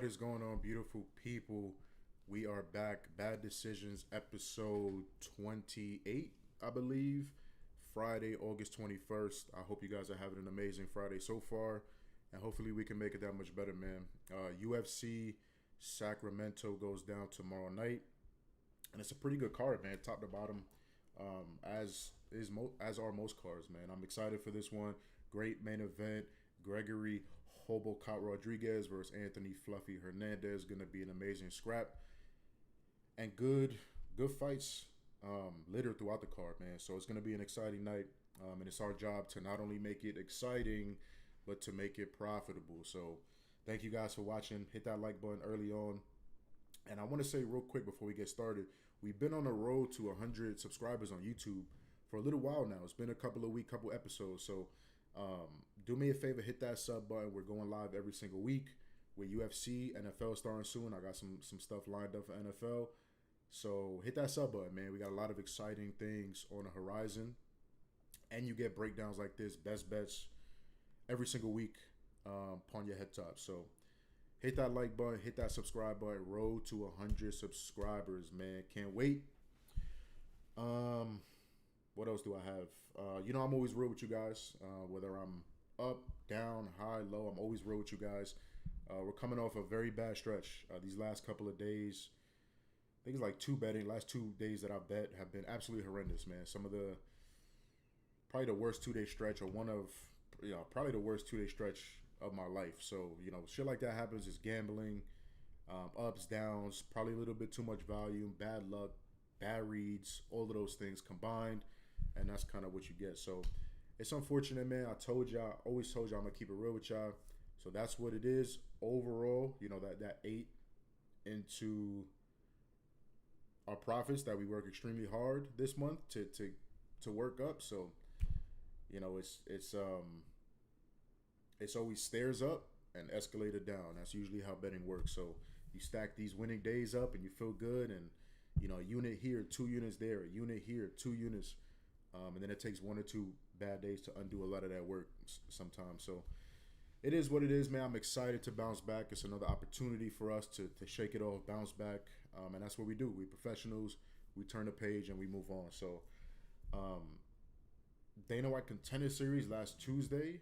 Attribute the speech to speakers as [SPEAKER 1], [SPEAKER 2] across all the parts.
[SPEAKER 1] What is going on, beautiful people? We are back. Bad Decisions, episode 28, I believe. Friday, August 21st. I hope you guys are having an amazing Friday so far. And hopefully we can make it that much better, man. UFC Sacramento goes down tomorrow night. And it's a pretty good card, man, top to bottom. As are most cards, man. I'm excited for this one. Great main event. Gregory Hobocop Rodriguez versus Anthony Fluffy Hernandez. Going to be an amazing scrap. And good fights littered throughout the card, man. So it's going to be an exciting night. And it's our job to not only make it exciting, but to make it profitable. So thank you guys for watching. Hit that like button early on. And I want to say real quick before we get started, we've been on a road to 100 subscribers on YouTube for a little while now. It's been a couple episodes. So do me a favor, hit that sub button. We're going live every single week with UFC, NFL starting soon. I got some stuff lined up for NFL. So hit that sub button, man. We got a lot of exciting things on the horizon. And you get breakdowns like this, best bets, every single week upon your head top. So hit that like button, hit that subscribe button. Road to 100 subscribers, man. Can't wait. What else do I have? I'm always real with you guys. Whether I'm up, down, high, low, I'm always real with you guys. We're coming off a very bad stretch. These last couple of days, I think it's like last 2 days that I've bet have been absolutely horrendous, man. Probably the worst 2 day stretch, or probably the worst 2 day stretch of my life. So, shit like that happens. It's gambling, ups, downs, probably a little bit too much volume, bad luck, bad reads, all of those things combined. And that's kind of what you get. So it's unfortunate, man. Always told y'all I'm going to keep it real with y'all. So that's what it is. Overall, that ate into our profits that we work extremely hard this month to work up. So, it's always stairs up and escalator down. That's usually how betting works. So you stack these winning days up and you feel good, and a unit here, 2 units there, a unit here, 2 units. And then it takes 1 or 2 bad days to undo a lot of that work sometimes. So it is what it is, man. I'm excited to bounce back. It's another opportunity for us to shake it off, bounce back. And that's what we do. We professionals. We turn the page and we move on. So Dana White Contender Series last Tuesday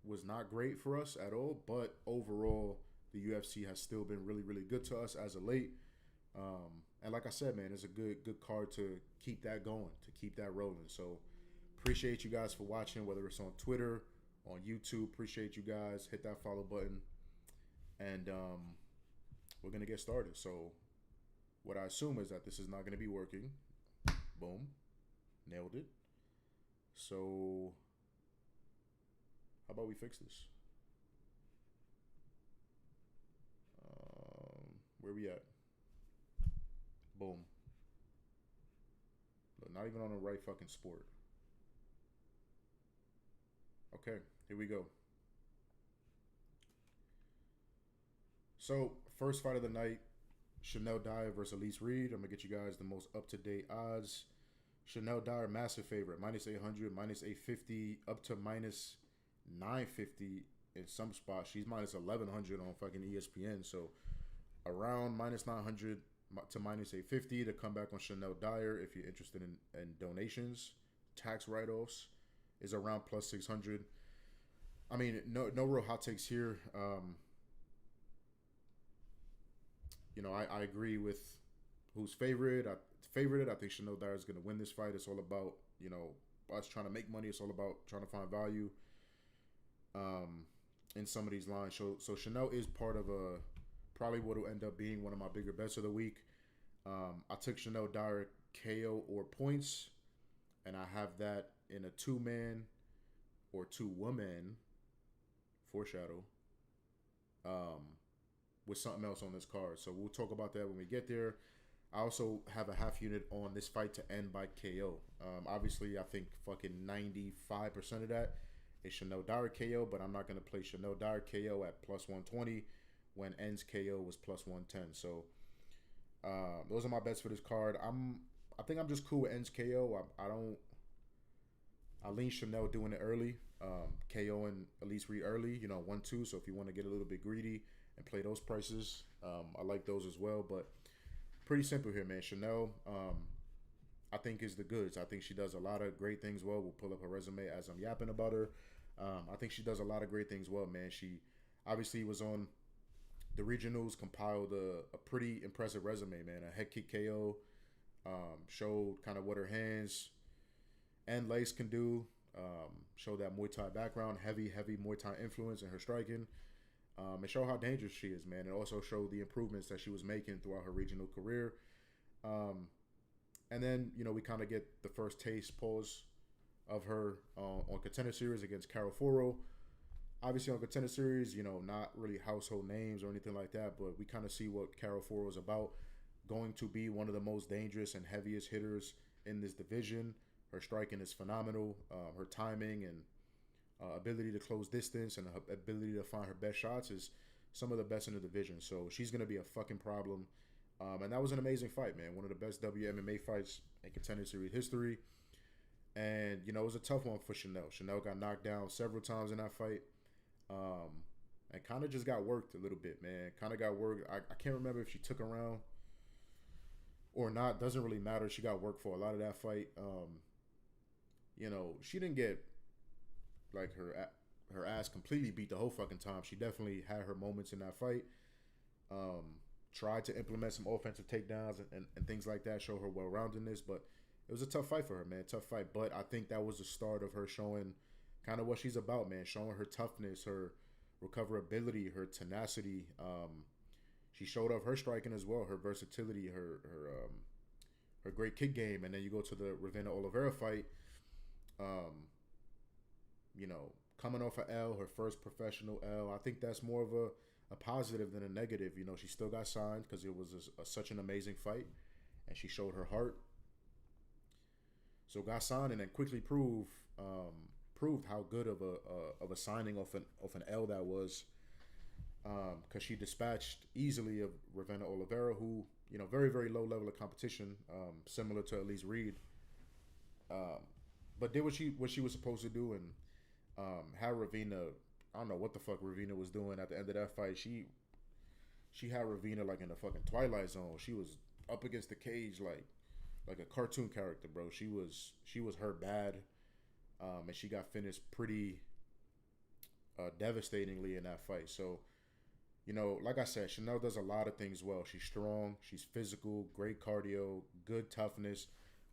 [SPEAKER 1] was not great for us at all. But overall, the UFC has still been really, really good to us as of late. And like I said, man, it's a good card to keep that going, to keep that rolling. So appreciate you guys for watching, whether it's on Twitter, on YouTube. Appreciate you guys. Hit that follow button. And we're going to get started. So what I assume is that this is not going to be working. Boom. Nailed it. So how about we fix this? Where we at? Boom. Look, not even on the right fucking sport. Okay, here we go. So, first fight of the night, Chanel Dyer versus Elise Reed. I'm going to get you guys the most up-to-date odds. Chanel Dyer, massive favorite. Minus 800, minus 850, up to minus 950 in some spots. She's minus 1100 on fucking ESPN. So, around minus 900 to minus 850 to come back on Chanel Dyer if you're interested in donations. Tax write-offs is around plus 600. I mean, no real hot takes here. I agree with who's favored. I think Chanel Dyer is going to win this fight. It's all about, us trying to make money. It's all about trying to find value in some of these lines. So Chanel is part of probably what will end up being one of my bigger bets of the week. I took Chanel Dyer KO or points, and I have that in a 2-man or 2-woman foreshadow with something else on this card. So we'll talk about that when we get there. I also have a half unit on this fight to end by KO. Obviously, I think fucking 95% of that is Chanel Dyer KO, but I'm not going to play Chanel Dyer KO at plus 120 when ends KO was plus 110. So those are my bets for this card. I think I'm just cool with ends KO. I lean Chanel doing it early, KO and Elise Reed early, 1-2. So if you want to get a little bit greedy and play those prices. I like those as well, but pretty simple here, man. Chanel, I think is the goods. I think she does a lot of great things well. We'll pull up her resume as I'm yapping about her. I think she does a lot of great things well, man. She obviously was on the regionals, compiled a pretty impressive resume, man. A head kick KO, showed kind of what her hands and legs can do. Showed that Muay Thai background, heavy Muay Thai influence in her striking. And show how dangerous she is, man. And also show the improvements that she was making throughout her regional career. And then, we kind of get the first taste, pause of her on Contender Series against Carol Foro. Obviously on Contender Series, not really household names or anything like that, but we kind of see what Carol Foro is about. Going to be one of the most dangerous and heaviest hitters in this division. Her striking is phenomenal. Her timing and ability to close distance and her ability to find her best shots is some of the best in the division. So she's going to be a fucking problem. And that was an amazing fight, man. One of the best WMMA fights in Contender Series history. And, it was a tough one for Chanel. Chanel got knocked down several times in that fight. And kind of just got worked a little bit, man. Kind of got worked. I can't remember if she took a round or not. Doesn't really matter. She got worked for a lot of that fight. She didn't get like her ass completely beat the whole fucking time. She definitely had her moments in that fight. Tried to implement some offensive takedowns and things like that, show her well-roundedness, but it was a tough fight for her, man. Tough fight, but I think that was the start of her showing kind of what she's about, man. Showing her toughness, her recoverability, her tenacity. She showed off her striking as well, her versatility, her great kick game, and then you go to the Ravena Oliveira fight. Coming off an L, her first professional L. I think that's more of a positive than a negative. She still got signed because it was such an amazing fight, and she showed her heart. So got signed and then quickly proved how good of a signing off an L that was, because she dispatched easily of Ravena Oliveira, who very very low level of competition, similar to Elise Reed, but did what she was supposed to do and had Ravena. I don't know what the fuck Ravena was doing at the end of that fight. She had Ravena like in the fucking Twilight Zone. She was up against the cage like a cartoon character, bro. She was hurt bad, and she got finished pretty devastatingly in that fight. So, like I said, Chanel does a lot of things well. She's strong, she's physical, great cardio, good toughness.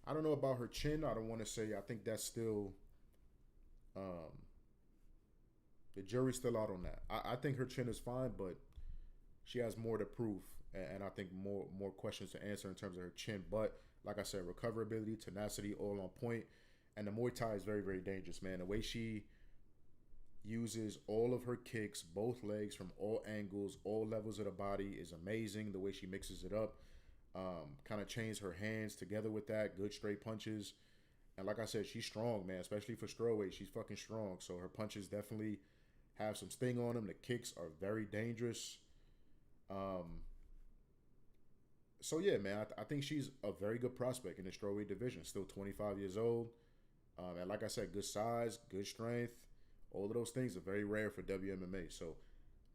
[SPEAKER 1] I don't know about her chin. I don't want to say. I think that's still. The jury's still out on that. I think her chin is fine, but she has more to prove, and I think more questions to answer in terms of her chin. But like I said, recoverability, tenacity, all on point, and the Muay Thai is very, very dangerous, man. The way she uses all of her kicks, both legs from all angles, all levels of the body is amazing. The way she mixes it up, kind of chains her hands together with that, good straight punches. And like I said, she's strong, man, especially for strawweight. She's fucking strong. So her punches definitely have some sting on them. The kicks are very dangerous. So yeah, man, I think she's a very good prospect in the strawweight division. Still 25 years old. And like I said, good size, good strength. All of those things are very rare for WMMA. So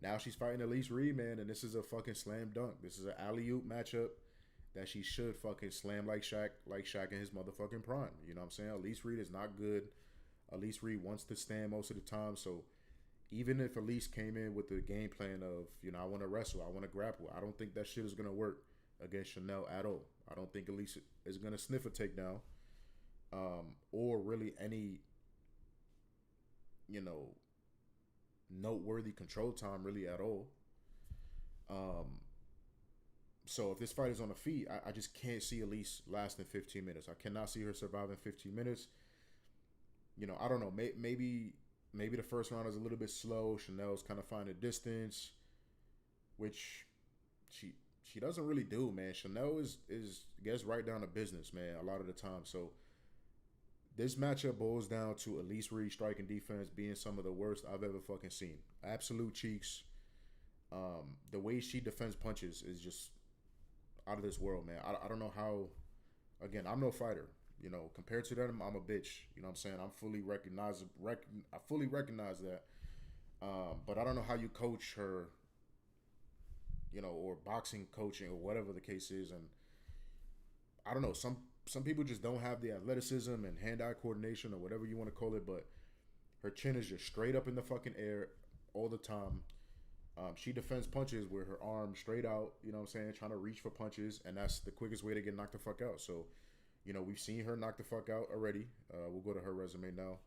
[SPEAKER 1] now she's fighting Elise Reed, man, and this is a fucking slam dunk. This is an alley-oop matchup that she should fucking slam like Shaq in his motherfucking prime. You know what I'm saying? Elise Reed is not good. Elise Reed wants to stand most of the time. So even if Elise came in with the game plan of, I want to wrestle, I want to grapple, I don't think that shit is going to work against Chanel at all. I don't think Elise is going to sniff a takedown, or really any, noteworthy control time really at all. So if this fight is on the feet, I just can't see Elise lasting 15 minutes. I cannot see her surviving 15 minutes. I don't know. Maybe the first round is a little bit slow. Chanel's kind of finding distance, which she doesn't really do, man. Chanel gets right down to business, man, a lot of the time. So this matchup boils down to Elise Reed striking defense being some of the worst I've ever fucking seen. Absolute cheeks. The way she defends punches is just out of this world, man. I don't know how. Again, I'm no fighter. Compared to them, I'm a bitch. You know what I'm saying? I fully recognize that. But I don't know how you coach her or boxing coaching or whatever the case is. And I don't know, some people just don't have the athleticism and hand-eye coordination or whatever you want to call it, but her chin is just straight up in the fucking air all the time. She defends punches with her arm straight out, you know what I'm saying, trying to reach for punches, and that's the quickest way to get knocked the fuck out. So, we've seen her knock the fuck out already. We'll go to her resume now.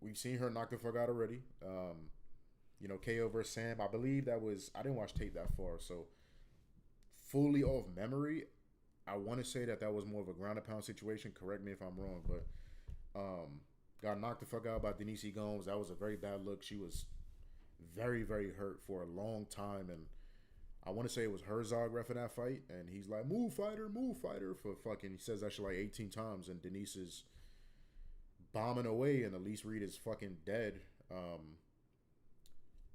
[SPEAKER 1] We've seen her knock the fuck out already. KO versus Sam. I believe that was, I didn't watch tape that far, so fully off memory, I want to say that was more of a ground and pound situation. Correct me if I'm wrong, but got knocked the fuck out by Denise Gomes. That was a very bad look. She was very, very hurt for a long time, and I want to say it was Herzog ref in that fight, and he's like, move fighter, for fucking, he says that shit like 18 times, and Denise is bombing away, and Elise Reed is fucking dead.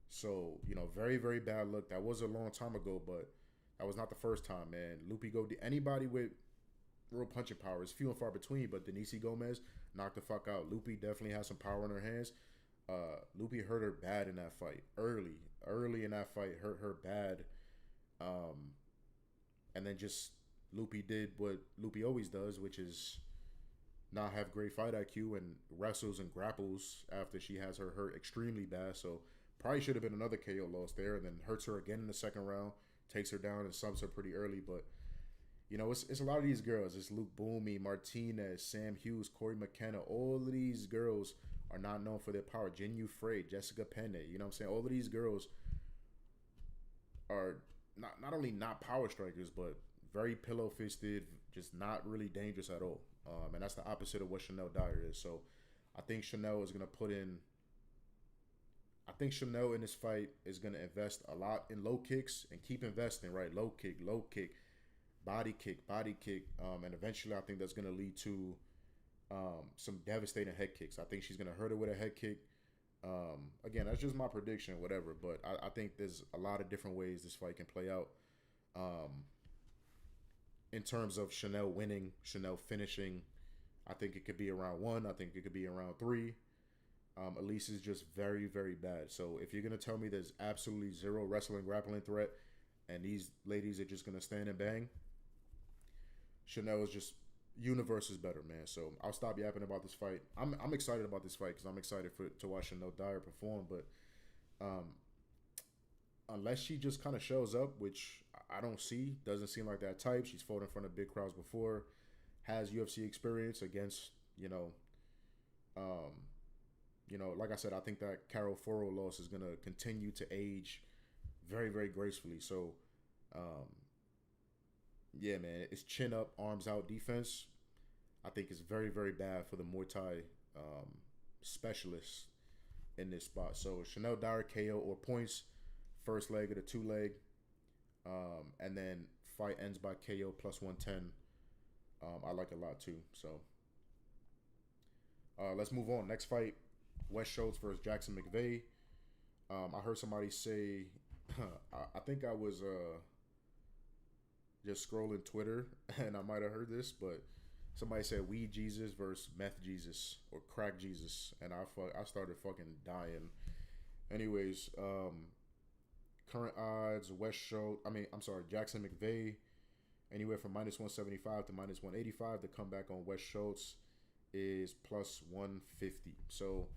[SPEAKER 1] So, very, very bad look. That was a long time ago, but that was not the first time, man. Lupi go, anybody with real punching power is few and far between, but Denise Gomez knocked the fuck out. Lupi definitely has some power in her hands. Lupi hurt her bad in that fight. Early in that fight, hurt her bad. And then just Lupi did what Lupi always does, which is not have great fight IQ and wrestles and grapples after she has her hurt extremely bad. So probably should have been another KO loss there, and then hurts her again in the second round, takes her down and subs her pretty early. But it's a lot of these girls. It's Luke Boomy, Martinez, Sam Hughes, Corey McKenna. All of these girls are not known for their power. Jinyu Frey, Jessica Penne. You know what I'm saying? All of these girls are not only not power strikers, but very pillow-fisted, just not really dangerous at all. And that's the opposite of what Chanel Dyer is. So I think Chanel is going to put in... I think Chanel in this fight is going to invest a lot in low kicks and keep investing, right? Low kick, body kick. And eventually I think that's going to lead to some devastating head kicks. I think she's going to hurt her with a head kick. Again, that's just my prediction, whatever. But I think there's a lot of different ways this fight can play out. In terms of Chanel winning, Chanel finishing, I think it could be around 1. I think it could be around 3. Elise is just very, very bad. So if you're going to tell me there's absolutely zero wrestling, grappling threat, and these ladies are just going to stand and bang, Chanel is just, universe is better, man. So I'll stop yapping about this fight. I'm excited about this fight because I'm excited to watch Chanel Dyer perform. But unless she just kind of shows up, which I don't see, doesn't seem like that type. She's fought in front of big crowds before, has UFC experience against, like I said, I think that Carol Foro loss is going to continue to age very, very gracefully. So, yeah, man, it's chin up, arms out defense. I think it's very, very bad for the Muay Thai specialists in this spot. So, Chanel Dyer KO or points, first leg of the 2-leg, and then fight ends by KO plus 110. I like a lot too. So, let's move on. Next fight. Wes Schultz versus Jackson McVeigh. I heard somebody say, I think I was just scrolling Twitter, and I might have heard this, but somebody said Weed Jesus versus Meth Jesus or Crack Jesus, and I started fucking dying. Anyways, current odds: Jackson McVeigh anywhere from -175 to -185. The comeback on Wes Schultz is plus 150. So,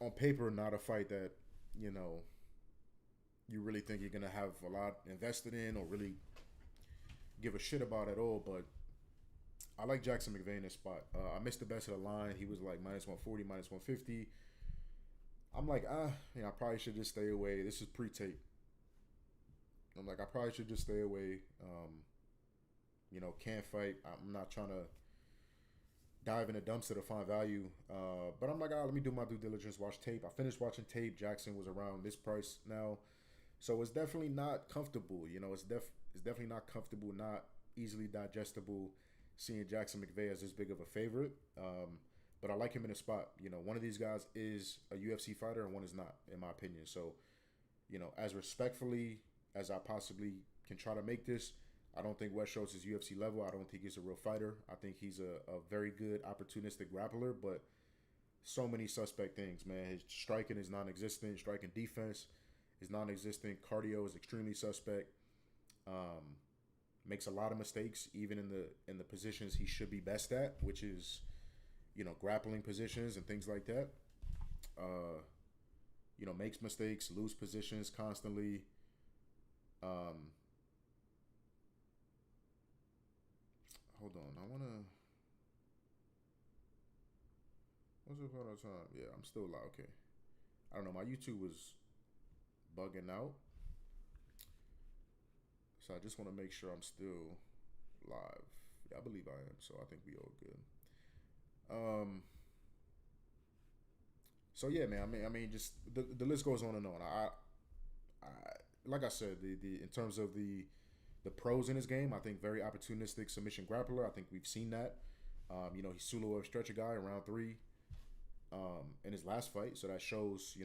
[SPEAKER 1] on paper, not a fight that, you really think you're going to have a lot invested in or really give a shit about at all. But I like Jackson McVeigh in this spot. I missed the best of the line. He was like -140, -150. I'm like, I probably should just stay away. This is pre-tape. I'm like, I probably should just stay away. Can't fight. I'm not trying to dive in a dumpster to find value. But I'm like, let me do my due diligence, watch tape. I finished watching tape. Jackson was around this price now. So it's definitely not comfortable. It's definitely not comfortable, not easily digestible seeing Jackson McVeigh as this big of a favorite. But I like him in a spot. One of these guys is a UFC fighter and one is not, in my opinion. So, as respectfully as I possibly can try to make this, I don't think Wes Schultz is UFC level. I don't think he's a real fighter. I think he's a very good opportunistic grappler, but so many suspect things, man. His striking is non-existent. Striking defense is non-existent. Cardio is extremely suspect. Um, Makes a lot of mistakes, even in the positions he should be best at, which is grappling positions and things like that. Uh, Makes mistakes, lose positions constantly. Um, Hold on, I wanna. What's up all the time? Yeah, I'm still live. Okay, I don't know. My YouTube was bugging out, so I just want to make sure I'm still live. Yeah, I believe I am, so I think we all good. Um, so yeah, man. I mean, just the list goes on and on. I like I said, the in terms of the pros in his game, I think very opportunistic submission grappler. I think we've seen that. He solo a stretcher guy in round three in his last fight, so that shows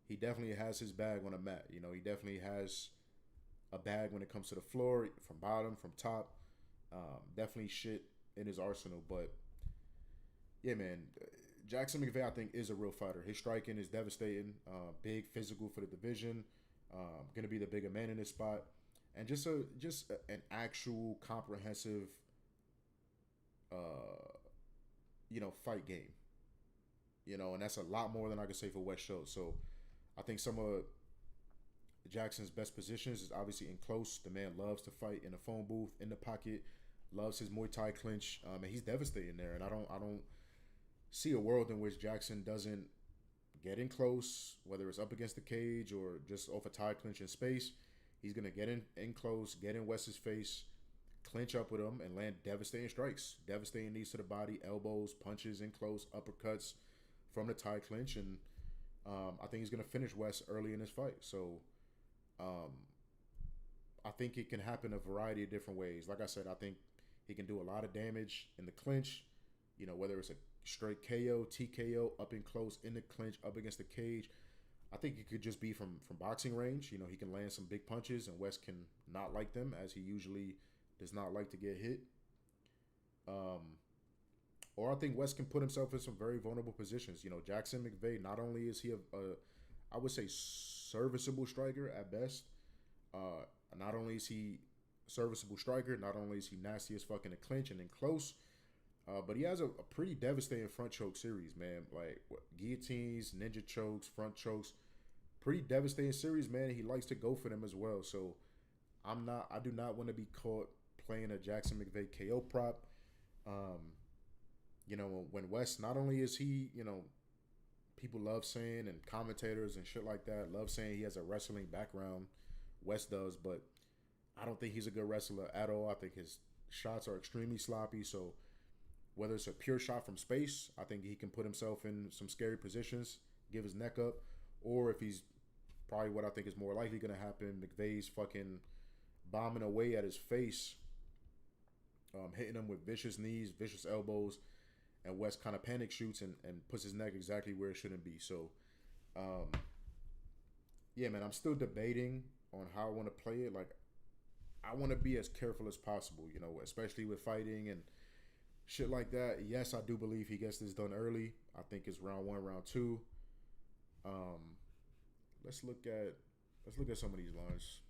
[SPEAKER 1] he definitely has his bag on the mat. He definitely has a bag when it comes to the floor, from bottom, from top. Definitely shit in his arsenal, but yeah, man. Jackson McVeigh, I think, is a real fighter. His striking is devastating. Big, physical for the division. Going to be the bigger man in this spot, and an actual comprehensive, uh, fight game. And that's a lot more than I could say for West Show. So I think some of Jackson's best positions is obviously in close. The man loves to fight in the phone booth, in the pocket, loves his Muay Thai clinch, and he's devastating there. And I don't see a world in which Jackson doesn't get in close, whether it's up against the cage or just off a Thai clinch in space. He's gonna get in close, get in West's face, clinch up with him, and land devastating strikes, devastating knees to the body, elbows, punches in close, uppercuts from the Thai clinch, and I think he's gonna finish West early in this fight. So um, I think it can happen a variety of different ways. Like I said, I think he can do a lot of damage in the clinch. Whether it's a straight KO, TKO, up in close, in the clinch, up against the cage. I think it could just be from boxing range. He can land some big punches, and West can not like them, as he usually does not like to get hit. Or I think West can put himself in some very vulnerable positions. Jackson McVeigh, not only is he I would say, serviceable striker at best. Not only is he serviceable striker, not only is he nasty as fuck in the clinch and in close, but he has a pretty devastating front choke series, man. Like guillotines, ninja chokes, front chokes, pretty devastating series, man. He likes to go for them as well. So I do not want to be caught playing a Jackson McVeigh KO prop. When West, not only is he, people love saying, and commentators and shit like that love saying he has a wrestling background. West does, but I don't think he's a good wrestler at all. I think his shots are extremely sloppy. So whether it's a pure shot from space, I think he can put himself in some scary positions, give his neck up, or if he's probably what I think is more likely going to happen, McVeigh's fucking bombing away at his face, hitting him with vicious knees, vicious elbows, and West kind of panic shoots and puts his neck exactly where it shouldn't be. So, yeah, man, I'm still debating on how I want to play it. Like, I want to be as careful as possible, especially with fighting and shit like that. Yes, I do believe he gets this done early. I think it's round one, round two. Let's look at some of these lines.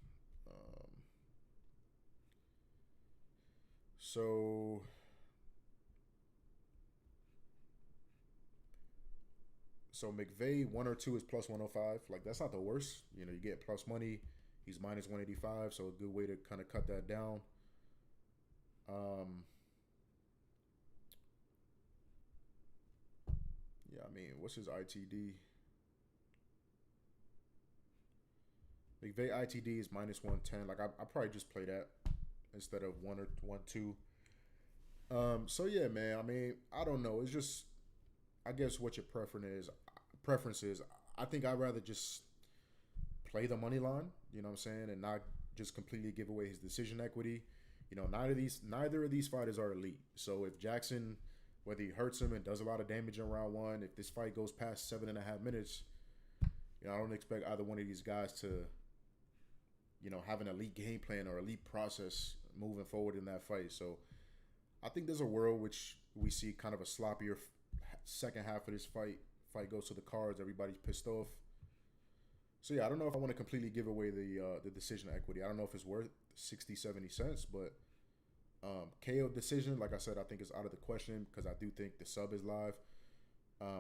[SPEAKER 1] So McVeigh 1 or 2 is plus 105. Like, that's not the worst. You get plus money. He's minus 185, so a good way to kind of cut that down. Yeah, I mean, what's his ITD? McVeigh ITD is minus 110. Like, I probably just play that instead of 1 or 2. So yeah, man. I mean, I don't know. It's just, I guess what your preference is. I think I'd rather just play the money line. You know what I'm saying, and not just completely give away his decision equity. Neither of these fighters are elite. So if Jackson, whether he hurts him and does a lot of damage in round one, if this fight goes past 7.5 minutes, I don't expect either one of these guys to, have an elite game plan or elite process moving forward in that fight. So I think there's a world which we see kind of a sloppier second half of this fight goes to the cards. Everybody's pissed off. So yeah, I don't know if I want to completely give away the decision equity. I don't know if it's worth 60, 70 cents, but KO decision, like I said, I think is out of the question because I do think the sub is live.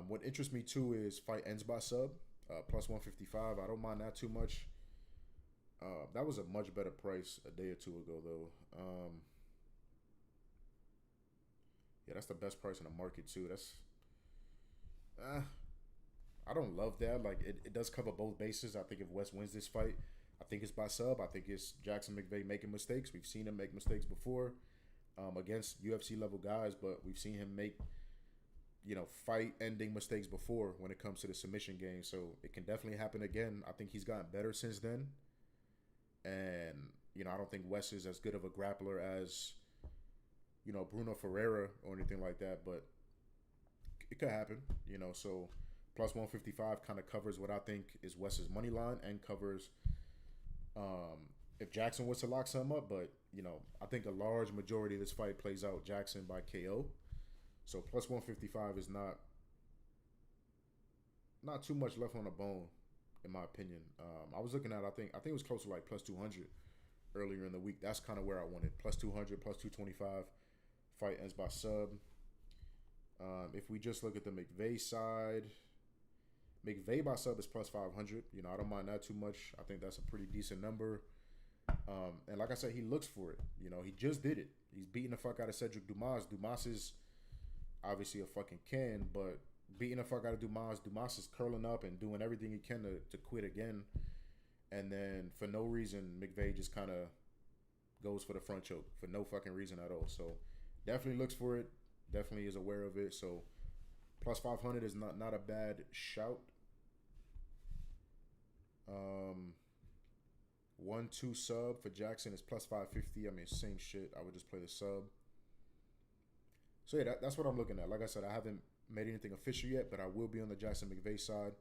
[SPEAKER 1] What interests me too is fight ends by sub, plus 155. I don't mind that too much. That was a much better price a day or two ago, though. Yeah, that's the best price in the market too. That's I don't love that. Like it does cover both bases. I think if West wins this fight, I think it's by sub. I think it's Jackson McVeigh making mistakes. We've seen him make mistakes before against UFC level guys, but we've seen him make fight ending mistakes before when it comes to the submission game. So it can definitely happen again. I think he's gotten better since then, and I don't think West is as good of a grappler as Bruno Ferreira or anything like that, but it could happen. So plus 155 kind of covers what I think is West's money line and covers if Jackson was to lock some up. But I think a large majority of this fight plays out Jackson by KO. So plus 155 is not too much left on the bone, in my opinion. I was looking at I think it was close to like plus 200 earlier in the week. That's kind of where I wanted. Plus 200, plus 225. Fight ends by sub. If we just look at the McVeigh side, McVeigh by sub is plus 500. I don't mind that too much. I think that's a pretty decent number. And like I said, he looks for it. He just did it. He's beating the fuck out of Cedric Dumas. Dumas is obviously a fucking can, but beating the fuck out of Dumas. Dumas is curling up and doing everything he can to quit again. And then for no reason, McVeigh just kind of goes for the front choke for no fucking reason at all. So definitely looks for it. Definitely is aware of it. So plus 500 is not a bad shout. 1-2 sub for Jackson is plus 550. I mean, same shit. I would just play the sub. So yeah, that's what I'm looking at. Like I said, I haven't made anything official yet, but I will be on the Jackson McVeigh side.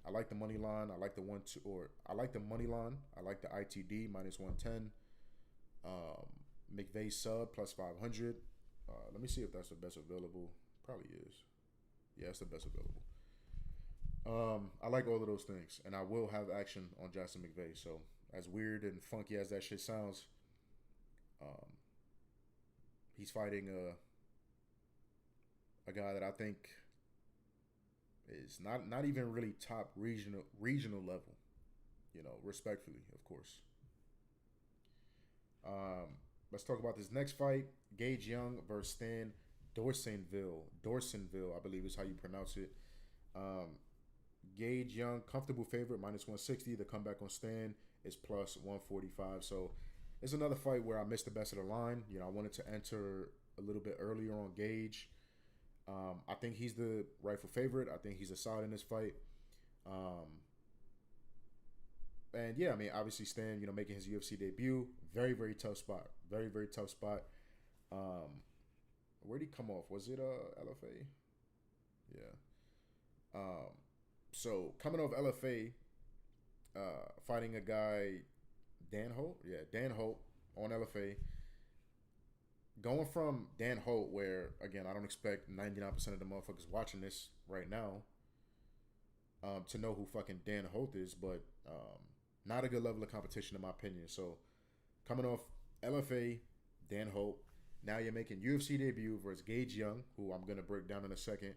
[SPEAKER 1] I like the money line. I like the I like the money line. I like the ITD minus 110. McVeigh sub plus 500. Let me see if that's the best available. Probably is. Yeah, it's the best available. I like all of those things, and I will have action on Jackson McVeigh. So as weird and funky as that shit sounds, he's fighting a guy that I think is not even really top regional level. Respectfully, of course. Let's talk about this next fight. Gage Young versus Stan Dorsenville. Dorsenville, I believe is how you pronounce it. Gage Young, comfortable favorite, minus 160. The comeback on Stan is plus 145. So it's another fight where I missed the best of the line. I wanted to enter a little bit earlier on Gage. I think he's the rightful favorite. I think he's a solid in this fight. And yeah, I mean, obviously Stan, making his UFC debut, very, very tough spot. Very, very tough spot. Where'd he come off? Was it LFA? Yeah. So coming off LFA, fighting a guy, Dan Holt? Yeah, Dan Holt on LFA. Going from Dan Holt, where, again, I don't expect 99% of the motherfuckers watching this right now to know who fucking Dan Holt is, but not a good level of competition in my opinion. So coming off LFA, Dan Holt, now you're making UFC debut versus Gage Young, who I'm going to break down in a second.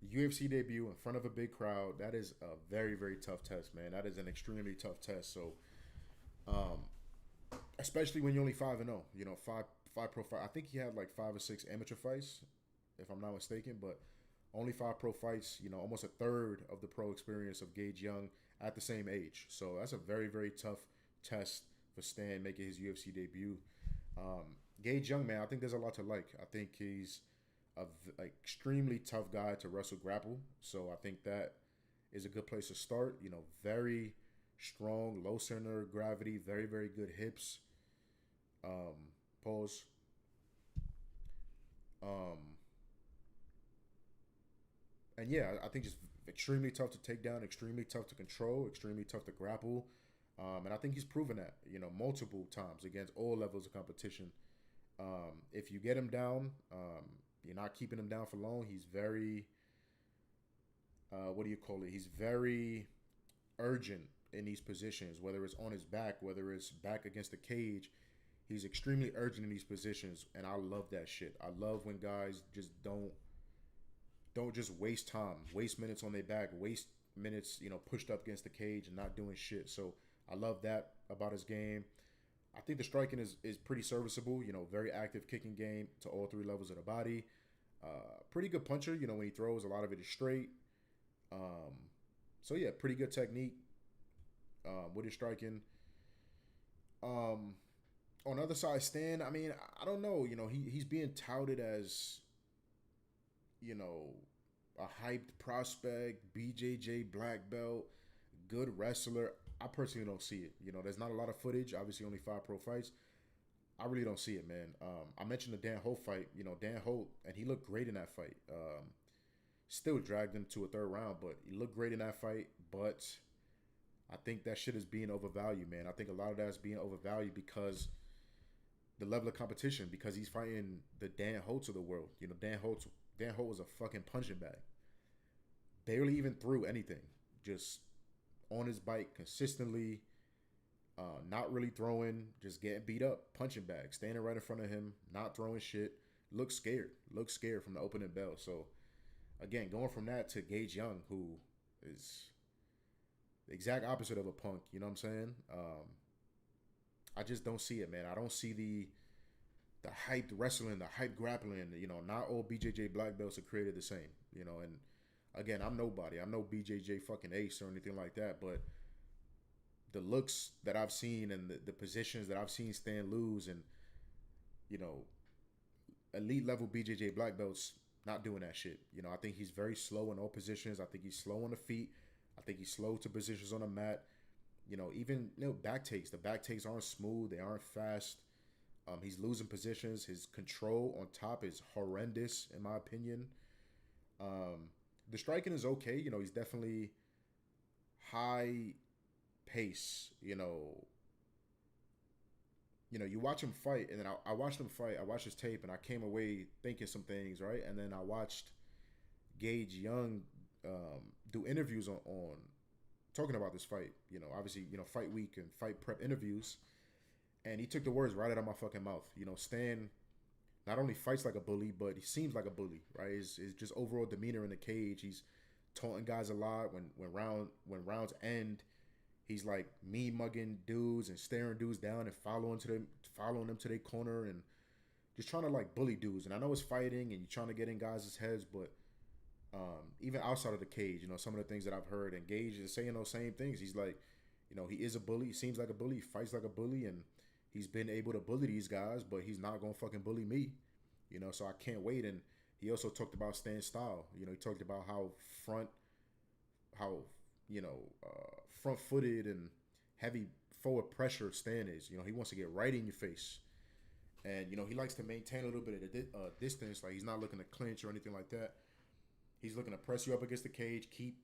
[SPEAKER 1] UFC debut in front of a big crowd, that is a very, very tough test, man. That is an extremely tough test. So, especially when you're only 5-0, five pro fight. I think he had like 5 or 6 amateur fights, if I'm not mistaken, but only 5 pro fights, almost a third of the pro experience of Gage Young at the same age. So that's a very, very tough test for Stan making his UFC debut. Gage Young, man, I think there's a lot to like. I think he's a extremely tough guy to wrestle grapple. So I think that is a good place to start. Very strong, low center of gravity, very, very good hips. Pause. And yeah, I think just extremely tough to take down, extremely tough to control, extremely tough to grapple. And I think he's proven that, multiple times against all levels of competition. If you get him down, You're not keeping him down for long. He's very, what do you call it? He's very urgent in these positions, whether it's on his back, whether it's back against the cage. He's extremely urgent in these positions, and I love that shit. I love when guys just don't just waste time, waste minutes on their back, waste minutes, pushed up against the cage and not doing shit. So I love that about his game. I think the striking is pretty serviceable. Very active kicking game to all three levels of the body. Pretty good puncher. When he throws, a lot of it is straight. So yeah, pretty good technique with his striking. On the other side, Stan, I mean, I don't know. He's being touted as, a hyped prospect, BJJ black belt, good wrestler. I personally don't see it. There's not a lot of footage. Obviously, only 5 pro fights. I really don't see it, man. I mentioned the Dan Holt fight. Dan Holt, and he looked great in that fight. Still dragged him to a 3rd round, but he looked great in that fight. But I think that shit is being overvalued, man. I think a lot of that is being overvalued because the level of competition, because he's fighting the Dan Holtz of the world. Dan Holt was a fucking punching bag. Barely even threw anything. Just on his bike consistently, not really throwing, just getting beat up, punching bag, standing right in front of him, not throwing shit. Looks scared from the opening bell. So again, going from that to Gage Young, who is the exact opposite of a punk, you know what I'm saying? I just don't see it, man. I don't see the hyped wrestling, the hyped grappling. Not all BJJ black belts are created the same, and again, I'm nobody. I'm no BJJ fucking ace or anything like that, but the looks that I've seen and the positions that I've seen Stan lose, and elite level BJJ black belts not doing that shit. I think he's very slow in all positions. I think he's slow on the feet. I think he's slow to positions on the mat. Even back takes. The back takes aren't smooth. They aren't fast. He's losing positions. His control on top is horrendous, in my opinion. The striking is okay. He's definitely high pace. You watch him fight, and then I watched him fight. I watched his tape, and I came away thinking some things, right? And then I watched Gage Young do interviews on talking about this fight. Obviously, fight week and fight prep interviews, and he took the words right out of my fucking mouth. Stan not only fights like a bully, but he seems like a bully, right? His just overall demeanor in the cage. He's taunting guys a lot. When rounds end, he's like mean mugging dudes and staring dudes down and following them to their corner and just trying to like bully dudes. And I know it's fighting and you're trying to get in guys' heads, but even outside of the cage, some of the things that I've heard, and Gage is saying those same things. He's like, he is a bully. He seems like a bully. He fights like a bully, and he's been able to bully these guys, but he's not going to fucking bully me. So I can't wait. And he also talked about Stan's style. He talked about how front-footed and heavy forward pressure Stan is. He wants to get right in your face. And, he likes to maintain a little bit of distance. Like, he's not looking to clinch or anything like that. He's looking to press you up against the cage, keep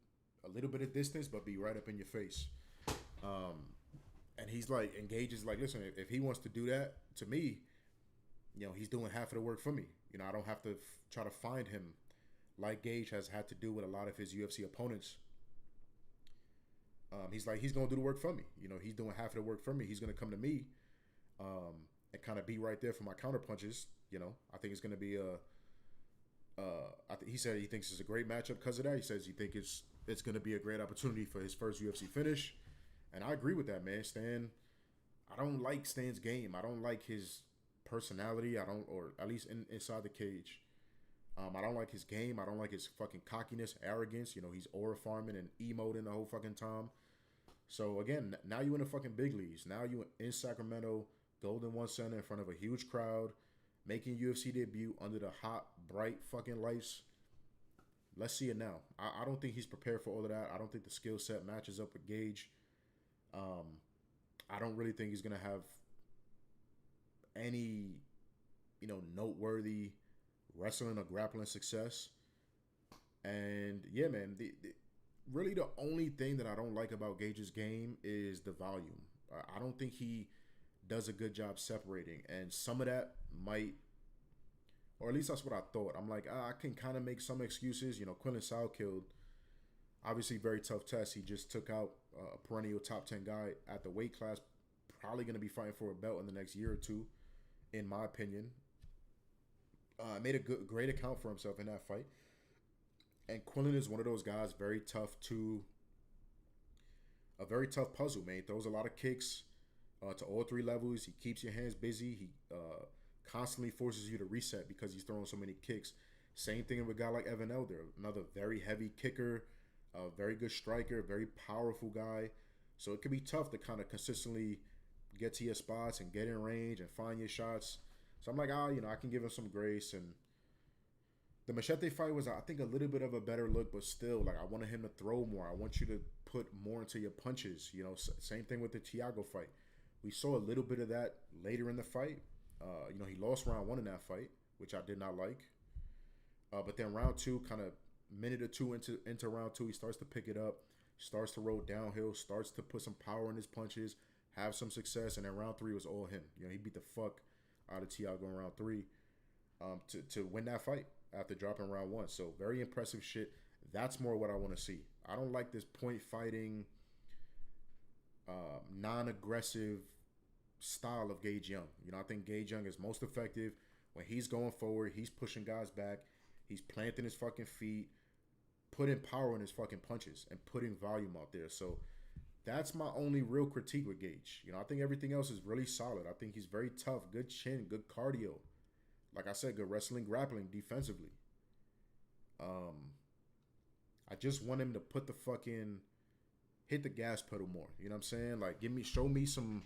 [SPEAKER 1] a little bit of distance, but be right up in your face. And he's like, Gage is like, listen, if he wants to do that to me, he's doing half of the work for me. I don't have to try to find him like Gage has had to do with a lot of his UFC opponents. He's like, he's going to do the work for me. He's doing half of the work for me. He's going to come to me and kind of be right there for my counter punches. I think it's going to be he said he thinks it's a great matchup because of that. He says he thinks it's going to be a great opportunity for his first UFC finish. And I agree with that, man. Stan, I don't like Stan's game. I don't like his personality. Or at least inside the cage. I don't like his game. I don't like his fucking cockiness, arrogance. He's aura farming and emoting the whole fucking time. So again, now you in the fucking big leagues. Now you in Sacramento, Golden One Center in front of a huge crowd, making UFC debut under the hot, bright fucking lights. Let's see it now. I don't think he's prepared for all of that. I don't think the skill set matches up with Gage. I don't really think he's going to have any, noteworthy wrestling or grappling success. And yeah, man, really the only thing that I don't like about Gage's game is the volume. I don't think he does a good job separating. And some of that might or at least that's what I thought. I'm like, I can kind of make some excuses. You know, Quinlan Salkeld, obviously very tough test. He just took out a perennial top 10 guy at the weight class, probably going to be fighting for a belt in the next year or two, in my opinion. Made a great account for himself in that fight. And Quinlan is one of those guys, a very tough puzzle, man. He throws a lot of kicks to all three levels. He keeps your hands busy. He constantly forces you to reset because he's throwing so many kicks. Same thing with a guy like Evan Elder, another very heavy kicker, a very good striker, very powerful guy. So it can be tough to kind of consistently get to your spots and get in range and find your shots. So I'm like, I can give him some grace. And the Machete fight was, I think, a little bit of a better look, but still, like, I wanted him to throw more. I want you to put more into your punches. You know, same thing with the Thiago fight. We saw a little bit of that later in the fight. He lost round 1 in that fight, which I did not like. But then round 2, kind of minute or two into round 2, he starts to pick it up, starts to roll downhill, starts to put some power in his punches, have some success, and then round 3 was all him. You know, he beat the fuck out of Thiago in round 3 to win that fight after dropping round 1. So very impressive shit. That's more what I want to see. I don't like this point fighting, non-aggressive style of Gage Young. You know, I think Gage Young is most effective when he's going forward, he's pushing guys back, he's planting his fucking feet, putting power in his fucking punches, and putting volume out there. So that's my only real critique with Gage. You know, I think everything else is really solid. I think he's very tough, good chin, good cardio. Like I said, good wrestling, grappling, defensively. I just want him to put the fucking, hit the gas pedal more. You know what I'm saying? Like, show me some.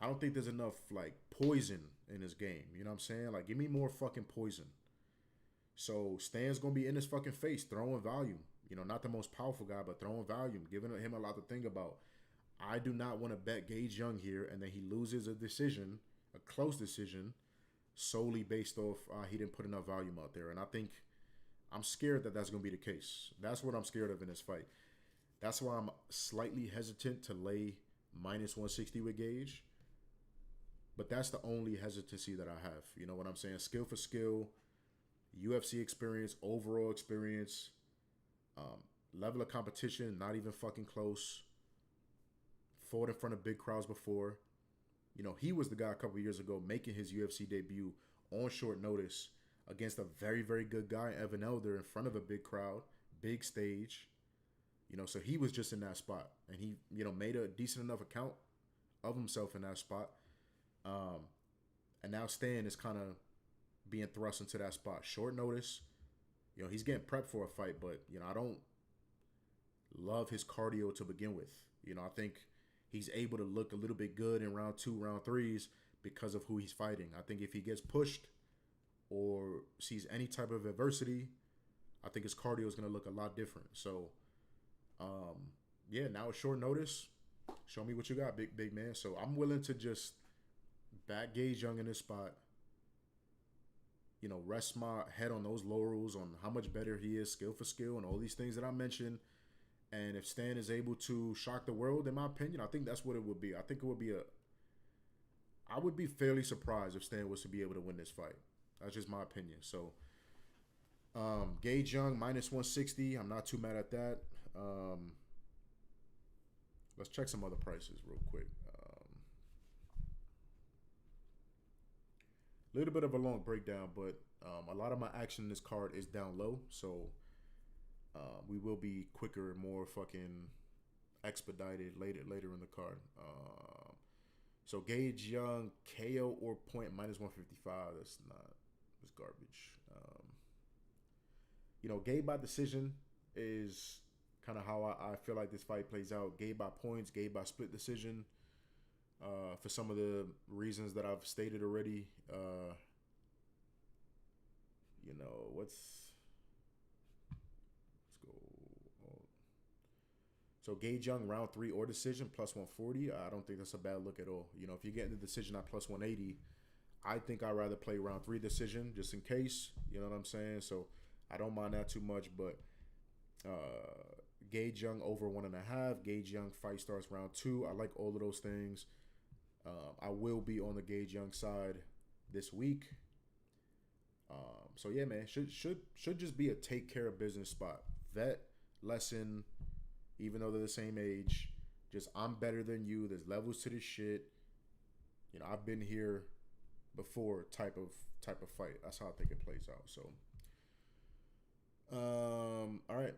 [SPEAKER 1] I don't think there's enough, like, poison in his game. You know what I'm saying? Like, give me more fucking poison. So Stan's gonna be in his fucking face, throwing volume. You know, not the most powerful guy, but throwing volume, giving him a lot to think about. I do not want to bet Gage Young here, and then he loses a decision, a close decision, solely based off he didn't put enough volume out there. And I'm scared that that's going to be the case. That's what I'm scared of in this fight. That's why I'm slightly hesitant to lay minus 160 with Gage. But that's the only hesitancy that I have. You know what I'm saying? Skill for skill, UFC experience, overall experience, level of competition, not even fucking close. Fought in front of big crowds before. You know, he was the guy a couple years ago making his UFC debut on short notice against a very, very good guy, Evan Elder, in front of a big crowd, big stage. You know, so he was just in that spot. And he, you know, made a decent enough account of himself in that spot. And now Stan is kind of being thrust into that spot. Short notice. You know, he's getting prepped for a fight, but, you know, I don't love his cardio to begin with. You know, I think he's able to look a little bit good in round 2, round 3s because of who he's fighting. I think if he gets pushed or sees any type of adversity, I think his cardio is going to look a lot different. So, now it's short notice. Show me what you got, big man. So I'm willing to just back Gage Young in this spot. You know, rest my head on those laurels on how much better he is, skill for skill, and all these things that I mentioned. And if Stan is able to shock the world, in my opinion, I think that's what it would be. I think it would be I would be fairly surprised if Stan was to be able to win this fight. That's just my opinion. So, Gage Young, minus 160. I'm not too mad at that. Let's check some other prices real quick. A little bit of a long breakdown, but a lot of my action in this card is down low. So, we will be quicker and more fucking expedited later in the card. So Gage Young, KO or point, minus 155. That's garbage. Gabe by decision is kind of how I feel like this fight plays out. Gabe by points, Gabe by split decision. For some of the reasons that I've stated already. Let's go. So Gage Young, round 3 or decision, plus 140. I don't think that's a bad look at all. You know, if you're getting the decision at plus 180, I think I'd rather play round 3 decision just in case. You know what I'm saying? So I don't mind that too much. But Gage Young over 1.5. Gage Young fight starts round 2. I like all of those things. I will be on the Gage Young side this week. So yeah, man, should just be a take care of business spot. Vet, lesson, even though they're the same age. Just I'm better than you. There's levels to this shit. You know, I've been here before. Type of fight. That's how I think it plays out. So, all right.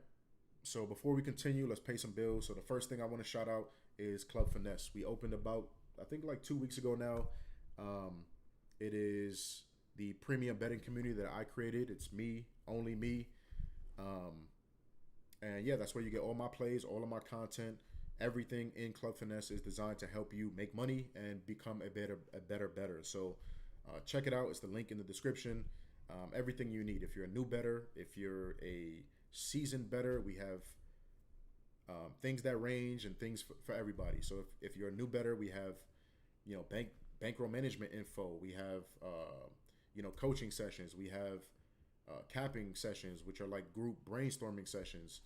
[SPEAKER 1] So before we continue, let's pay some bills. So the first thing I want to shout out is Club Finesse. We opened about, I think, like 2 weeks ago now. It is the premium betting community that I created. It's me, only me. And yeah, that's where you get all my plays, all of my content. Everything in Club Finesse is designed to help you make money and become a better. So check it out. It's the link in the description. Everything you need. If you're a new bettor, if you're a seasoned bettor, we have things that range and things for everybody. So if you're a new bettor, we have, you know, bankroll management info. We have, you know, coaching sessions. We have capping sessions, which are like group brainstorming sessions.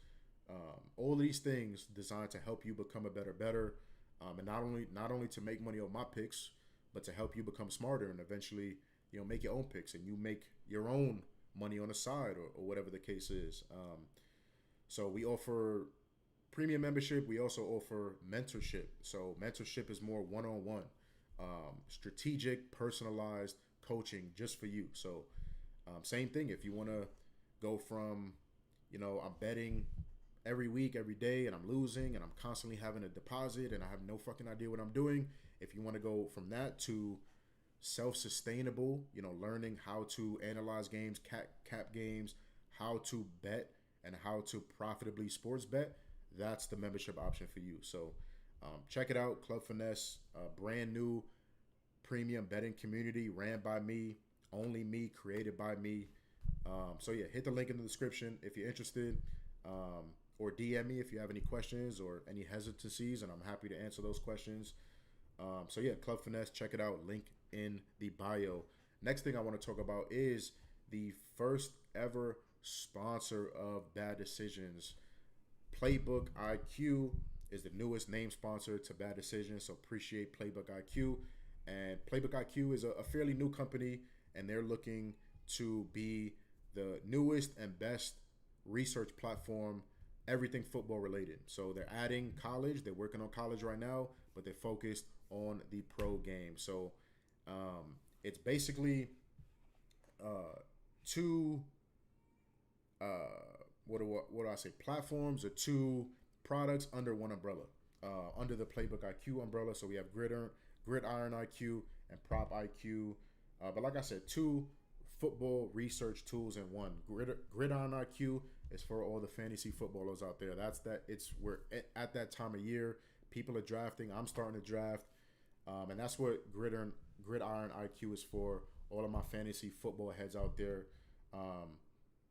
[SPEAKER 1] All of these things designed to help you become a better, and not only to make money on my picks, but to help you become smarter and eventually, you know, make your own picks and you make your own money on the side or whatever the case is. So we offer premium membership. We also offer mentorship. So mentorship is more one-on-one, strategic, personalized coaching just for you. So same thing. If you want to go from, you know, I'm betting every week, every day, and I'm losing, and I'm constantly having a deposit, and I have no fucking idea what I'm doing. If you want to go from that to self-sustainable, you know, learning how to analyze games, cap games, how to bet, and how to profitably sports bet, that's the membership option for you. So check it out, Club Finesse, brand new premium betting community ran by me, only me, created by me. So yeah, hit the link in the description if you're interested. Or DM me if you have any questions or any hesitancies, and I'm happy to answer those questions. So yeah, Club Finesse, check it out. Link in the bio. Next thing I want to talk about is the first ever sponsor of Bad Decisions. Playbook IQ is the newest name sponsor to Bad Decisions, so appreciate Playbook IQ. And Playbook IQ is a fairly new company, and they're looking to be the newest and best research platform, everything football related. So they're adding college. They're working on college right now, but they're focused on the pro game. So it's basically two what do I say, platforms or two products under one umbrella, under the Playbook IQ umbrella. So we have Gridiron IQ and Prop IQ, but like I said, two football research tools in one. Gridiron IQ is for all the fantasy footballers out there. We're at that time of year. People are drafting. I'm starting to draft, and that's what Gridiron IQ is for. All of my fantasy football heads out there.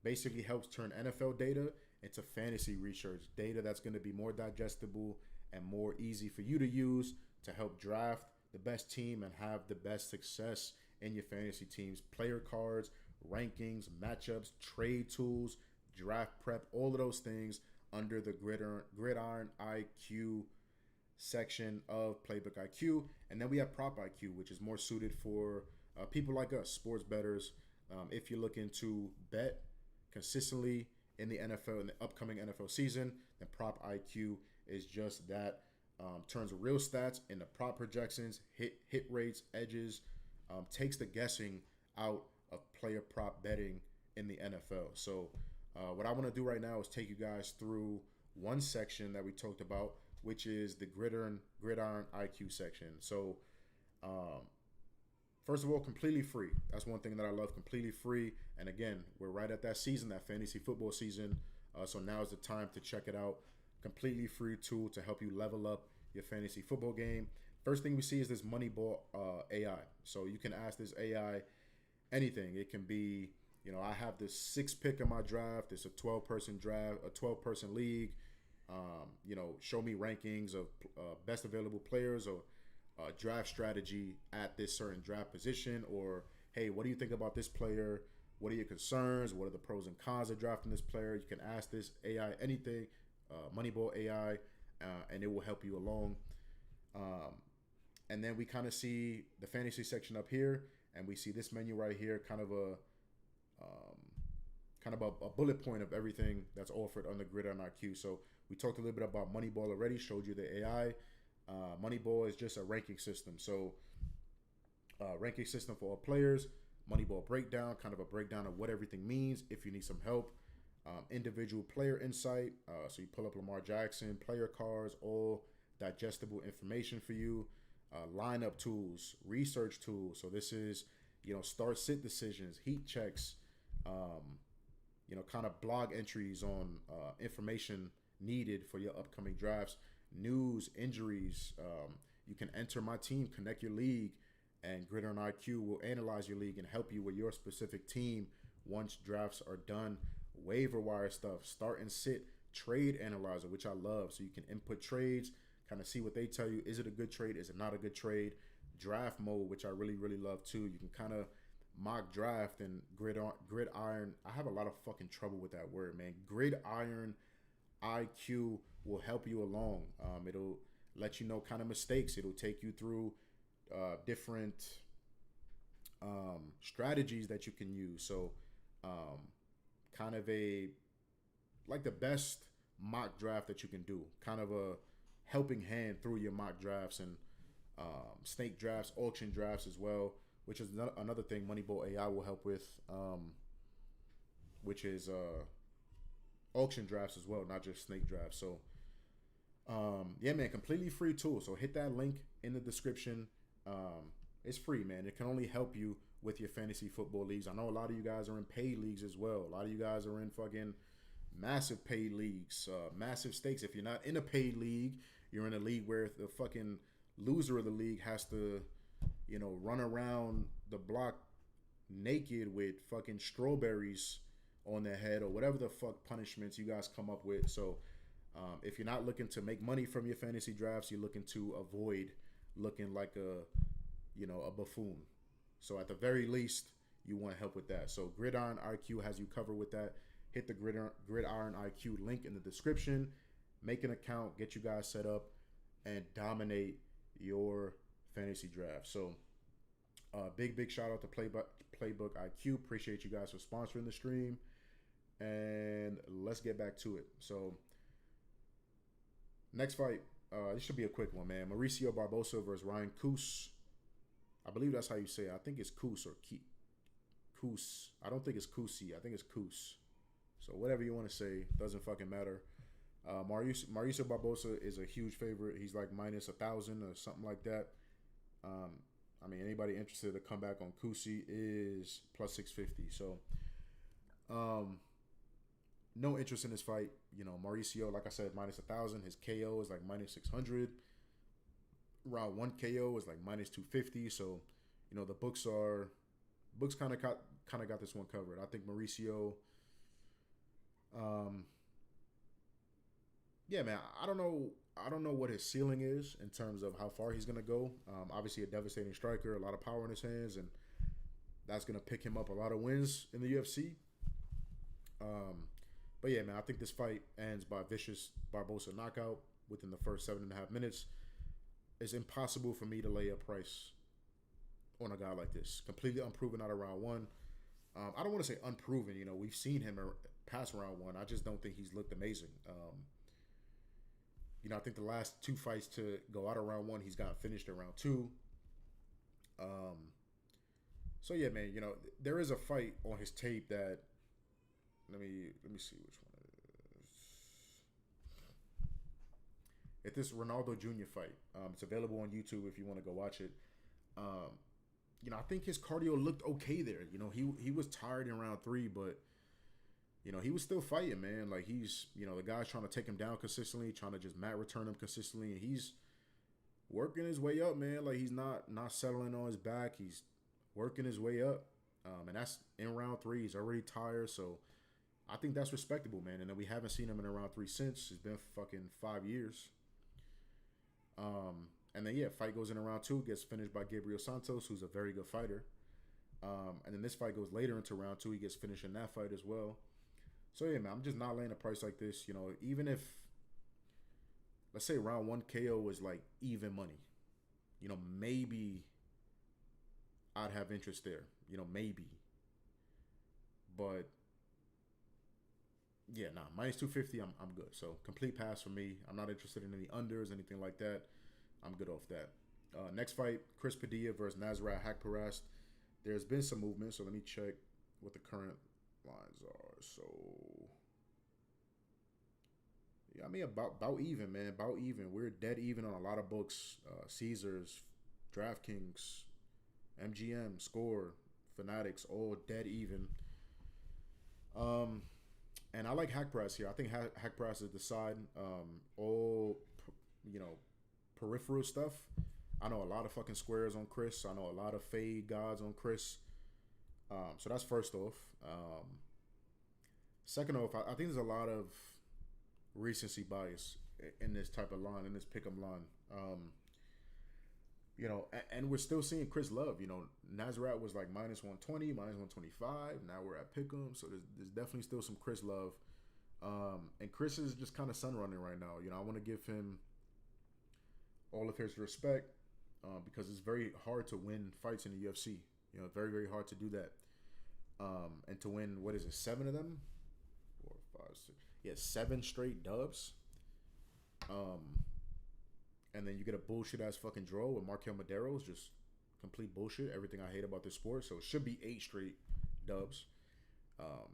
[SPEAKER 1] Basically helps turn NFL data into fantasy research data that's going to be more digestible and more easy for you to use to help draft the best team and have the best success in your fantasy teams. Player cards, rankings, matchups, trade tools, draft prep, all of those things under the Gridiron IQ section of Playbook IQ. And then we have Prop IQ, which is more suited for people like us, sports bettors. If you're looking to bet consistently in the NFL, in the upcoming NFL season, then Prop IQ is just that. Turns real stats into prop projections, hit rates, edges, takes the guessing out of player prop betting in the NFL. So what I want to do right now is take you guys through one section that we talked about, which is the Gridiron IQ section. So first of all, completely free. That's one thing that I love, completely free. And again, we're right at that season, that fantasy football season. So now is the time to check it out. Completely free tool to help you level up your fantasy football game. First thing we see is this Moneyball AI. So you can ask this AI anything. It can be, you know, I have this 6th pick in my draft. It's a 12-person draft, a 12-person league. You know, show me rankings of best available players or draft strategy at this certain draft position. Or, hey, what do you think about this player? What are your concerns? What are the pros and cons of drafting this player? You can ask this AI anything, Moneyball AI, and it will help you along. And then we kind of see the fantasy section up here, and we see this menu right here, kind of kind of a bullet point of everything that's offered on the Gridiron IQ. So we talked a little bit about Moneyball already, showed you the AI. Moneyball is just a ranking system. So ranking system for all players, Moneyball breakdown, kind of a breakdown of what everything means if you need some help. Individual player insight. So you pull up Lamar Jackson, player cards, all digestible information for you. Lineup tools, research tools. So this is, start sit decisions, heat checks, kind of blog entries on information needed for your upcoming drafts, news, injuries. You can enter my team, connect your league, and Gridiron IQ will analyze your league and help you with your specific team once drafts are done. Waiver wire stuff, start and sit, trade analyzer, which I love. So you can input trades, kind of see what they tell you. Is it a good trade? Is it not a good trade? Draft mode, which I really, really love too. You can kind of mock draft and gridiron. I have a lot of fucking trouble with that word, man. Gridiron IQ will help you along. It'll let you know kind of mistakes. It'll take you through different strategies that you can use. So kind of like the best mock draft that you can do. Kind of a helping hand through your mock drafts and snake drafts, auction drafts as well, which is another thing Moneyball AI will help with, which is auction drafts as well, not just snake drafts. So yeah, man, completely free tool. So hit that link in the description. It's free, man. It can only help you with your fantasy football leagues. I know a lot of you guys are in paid leagues as well. A lot of you guys are in fucking massive paid leagues, massive stakes. If you're not in a paid league, you're in a league where the fucking loser of the league has to, run around the block naked with fucking strawberries on their head or whatever the fuck punishments you guys come up with. So if you're not looking to make money from your fantasy drafts, you're looking to avoid looking like a buffoon. So at the very least, you want help with that. So Gridiron IQ has you covered with that. Hit the Gridiron IQ link in the description. Make an account, get you guys set up, and dominate your fantasy draft. So big shout out to Playbook IQ. Appreciate you guys for sponsoring the stream. And let's get back to it. So next fight, this should be a quick one, man. Mauricio Barbosa versus Ryan Coos. I believe that's how you say it. I think it's Coos or Coos. I don't think it's Coosy. I think it's Coos. So whatever you want to say, doesn't fucking matter. Mauricio Barbosa is a huge favorite. He's like minus 1,000 or something like that. Anybody interested to come back on Coosy is plus 650. So no interest in this fight. Mauricio, like I said, minus 1,000. His KO is like minus 600. Round 1 KO is like minus 250. So, the books kind of got this one covered. I think Mauricio, yeah, man, I don't know what his ceiling is in terms of how far he's going to go. Obviously a devastating striker, a lot of power in his hands, and that's going to pick him up a lot of wins in the UFC. But yeah, man, I think this fight ends by vicious Barbosa knockout within the first 7.5 minutes. It's impossible for me to lay a price on a guy like this. Completely unproven out of round 1. I don't want to say unproven. We've seen him past round 1. I just don't think he's looked amazing. I think the last 2 fights to go out of round 1, he's gotten finished in round 2. So yeah, man, there is a fight on his tape that let me see which one it is. It's this Ronaldo Jr. fight. It's available on YouTube if you want to go watch it. I think his cardio looked okay there. He was tired in round 3, but he was still fighting, man. Like he's, the guy's trying to take him down consistently, trying to just mat return him consistently, and he's working his way up, man. Like he's not settling on his back. He's working his way up, and that's in round 3. He's already tired, so I think that's respectable, man. And then we haven't seen him in round 3 since. It's been fucking 5 years. And then yeah, fight goes in round 2, gets finished by Gabriel Santos, who's a very good fighter. And then this fight goes later into round 2, he gets finished in that fight as well. So yeah, man, I'm just not laying a price like this. Even if, let's say round 1 KO was like even money, maybe I'd have interest there. Maybe. But yeah, nah, minus 250, I'm good. So complete pass for me. I'm not interested in any unders, anything like that. I'm good off that. Next fight, Chris Padilla versus Nasrat Haqparast. There's been some movement, so let me check what the current lines are. So yeah, I mean about even, man, about even. We're dead even on a lot of books. Caesars, DraftKings, MGM, Score, Fanatics, all dead even. And I like Haqparast here. I think Haqparast is the side. All you know, peripheral stuff. I know a lot of fucking squares on Chris. I know a lot of fade gods on Chris. So that's first off. Second off, I think there's a lot of recency bias in this type of line, in this pick'em line. And we're still seeing Chris love. Nasrat was like minus 120, minus 125. Now we're at pick'em, so there's definitely still some Chris love. And Chris is just kind of sun running right now. I want to give him all of his respect because it's very hard to win fights in the UFC. Very, very hard to do that. And to win, what is it, 7 of them? 4, 5, 6. Yeah, 7 straight dubs. And then you get a bullshit ass fucking draw with Markel Madero. It's just complete bullshit. Everything I hate about this sport. So it should be 8 straight dubs.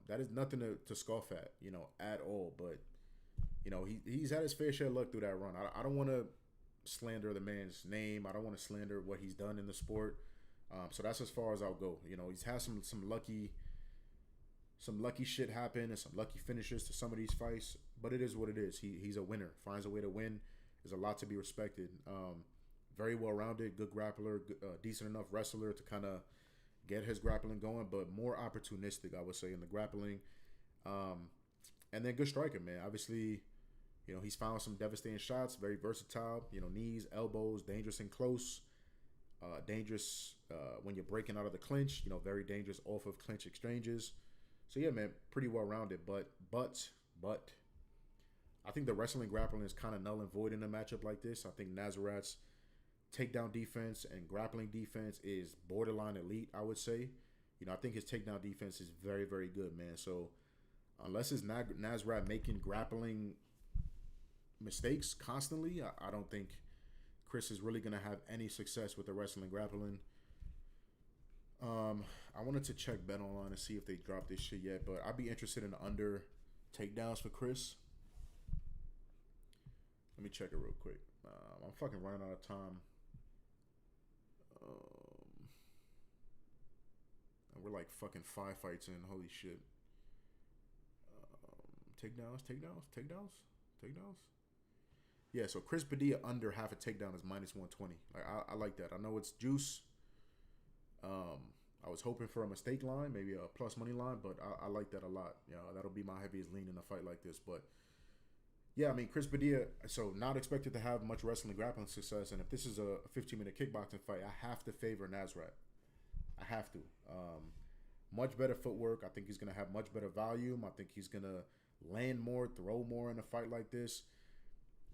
[SPEAKER 1] That is nothing to scoff at all. But he's had his fair share of luck through that run. I don't want to slander the man's name. I don't want to slander what he's done in the sport. So that's as far as I'll go. He's had some lucky shit happen and some lucky finishes to some of these fights. But it is what it is. He's a winner. Finds a way to win. There's a lot to be respected. Very well-rounded, good grappler, decent enough wrestler to kind of get his grappling going, but more opportunistic, I would say, in the grappling. And then good striker, man. Obviously, he's found some devastating shots, very versatile. Knees, elbows, dangerous and close. Dangerous when you're breaking out of the clinch. Very dangerous off of clinch exchanges. So yeah, man, pretty well-rounded. But I think the wrestling grappling is kind of null and void in a matchup like this. I think Nasrat's takedown defense and grappling defense is borderline elite, I would say. I think his takedown defense is very, very good, man. So unless it's Nasrat making grappling mistakes constantly, I don't think Chris is really going to have any success with the wrestling grappling. I wanted to check Bet Online and see if they dropped this shit yet, but I'd be interested in the under takedowns for Chris. Let me check it real quick. I'm fucking running out of time. And we're like fucking 5 fights in. Holy shit. Takedowns. Yeah, so Chris Padilla under half a takedown is minus 120. Like I like that. I know it's juice. I was hoping for a mistake line, maybe a plus money line, but I like that a lot. That'll be my heaviest lean in a fight like this. But yeah, I mean, Chris Padilla, so not expected to have much wrestling grappling success. And if this is a 15-minute kickboxing fight, I have to favor Nasrat. I have to. Much better footwork. I think he's going to have much better volume. I think he's going to land more, throw more in a fight like this.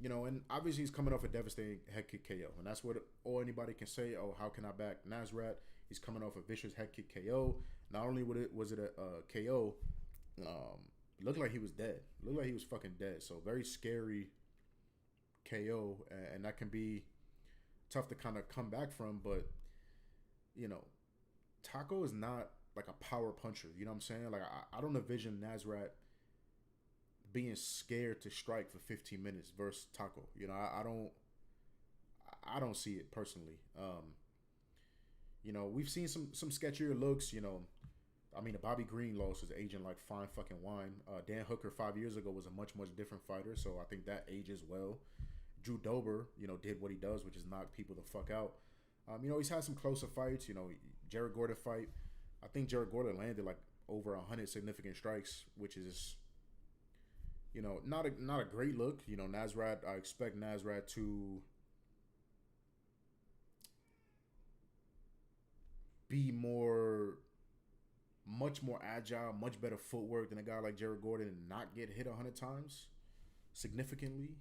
[SPEAKER 1] And obviously he's coming off a devastating head kick KO. And that's what all anybody can say. Oh, how can I back Nasrat? He's coming off a vicious head kick KO. Not only was it a KO, looked like he was dead. Looked like he was fucking dead. So very scary KO. And that can be tough to kind of come back from. But, Taco is not like a power puncher. You know what I'm saying? Like, I don't envision Nasrat being scared to strike for 15 minutes versus Taco. I don't see it personally. We've seen some sketchier looks. I mean, the Bobby Green loss is aging like fine fucking wine. Dan Hooker 5 years ago was a much, much different fighter, so I think that ages well. Drew Dober, did what he does, which is knock people the fuck out. He's had some closer fights. Jared Gordon fight. I think Jared Gordon landed like over 100 significant strikes, which is, not a great look. Nasrat, I expect Nasrat to be much more agile, much better footwork than a guy like Jared Gordon and not get hit 100 times significantly.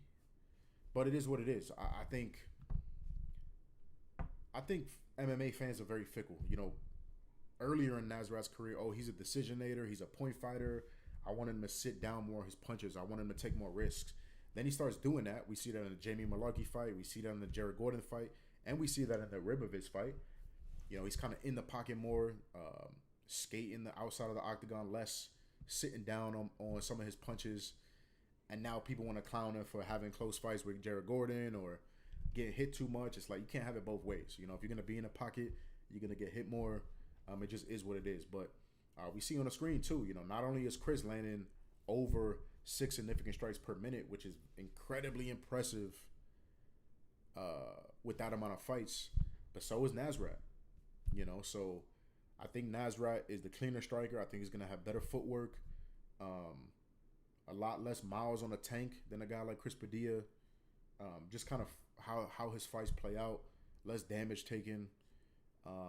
[SPEAKER 1] But it is what it is. I think MMA fans are very fickle. earlier in Nasrat's career, oh, he's a decisionator, he's a point fighter. I want him to sit down more his punches. I want him to take more risks. Then he starts doing that. We see that in the Jamie Malarkey fight. We see that in the Jared Gordon fight. And we see that in the Ribovich fight. You know, he's kind of in the pocket more, skating the outside of the octagon less, sitting down on some of his punches. And now people want to clown him for having close fights with Jared Gordon or getting hit too much. It's like you can't have it both ways. You know, if you're going to be in the pocket, you're going to get hit more. It just is what it is. But we see on the screen, too, you know, not only is Chris landing over 6 significant strikes per minute, which is incredibly impressive with that amount of fights, but so is Nasrat. You know, so I think Nasrat is the cleaner striker. I think he's going to have better footwork, a lot less miles on the tank than a guy like Chris Padilla. Just kind of how his fights play out, less damage taken.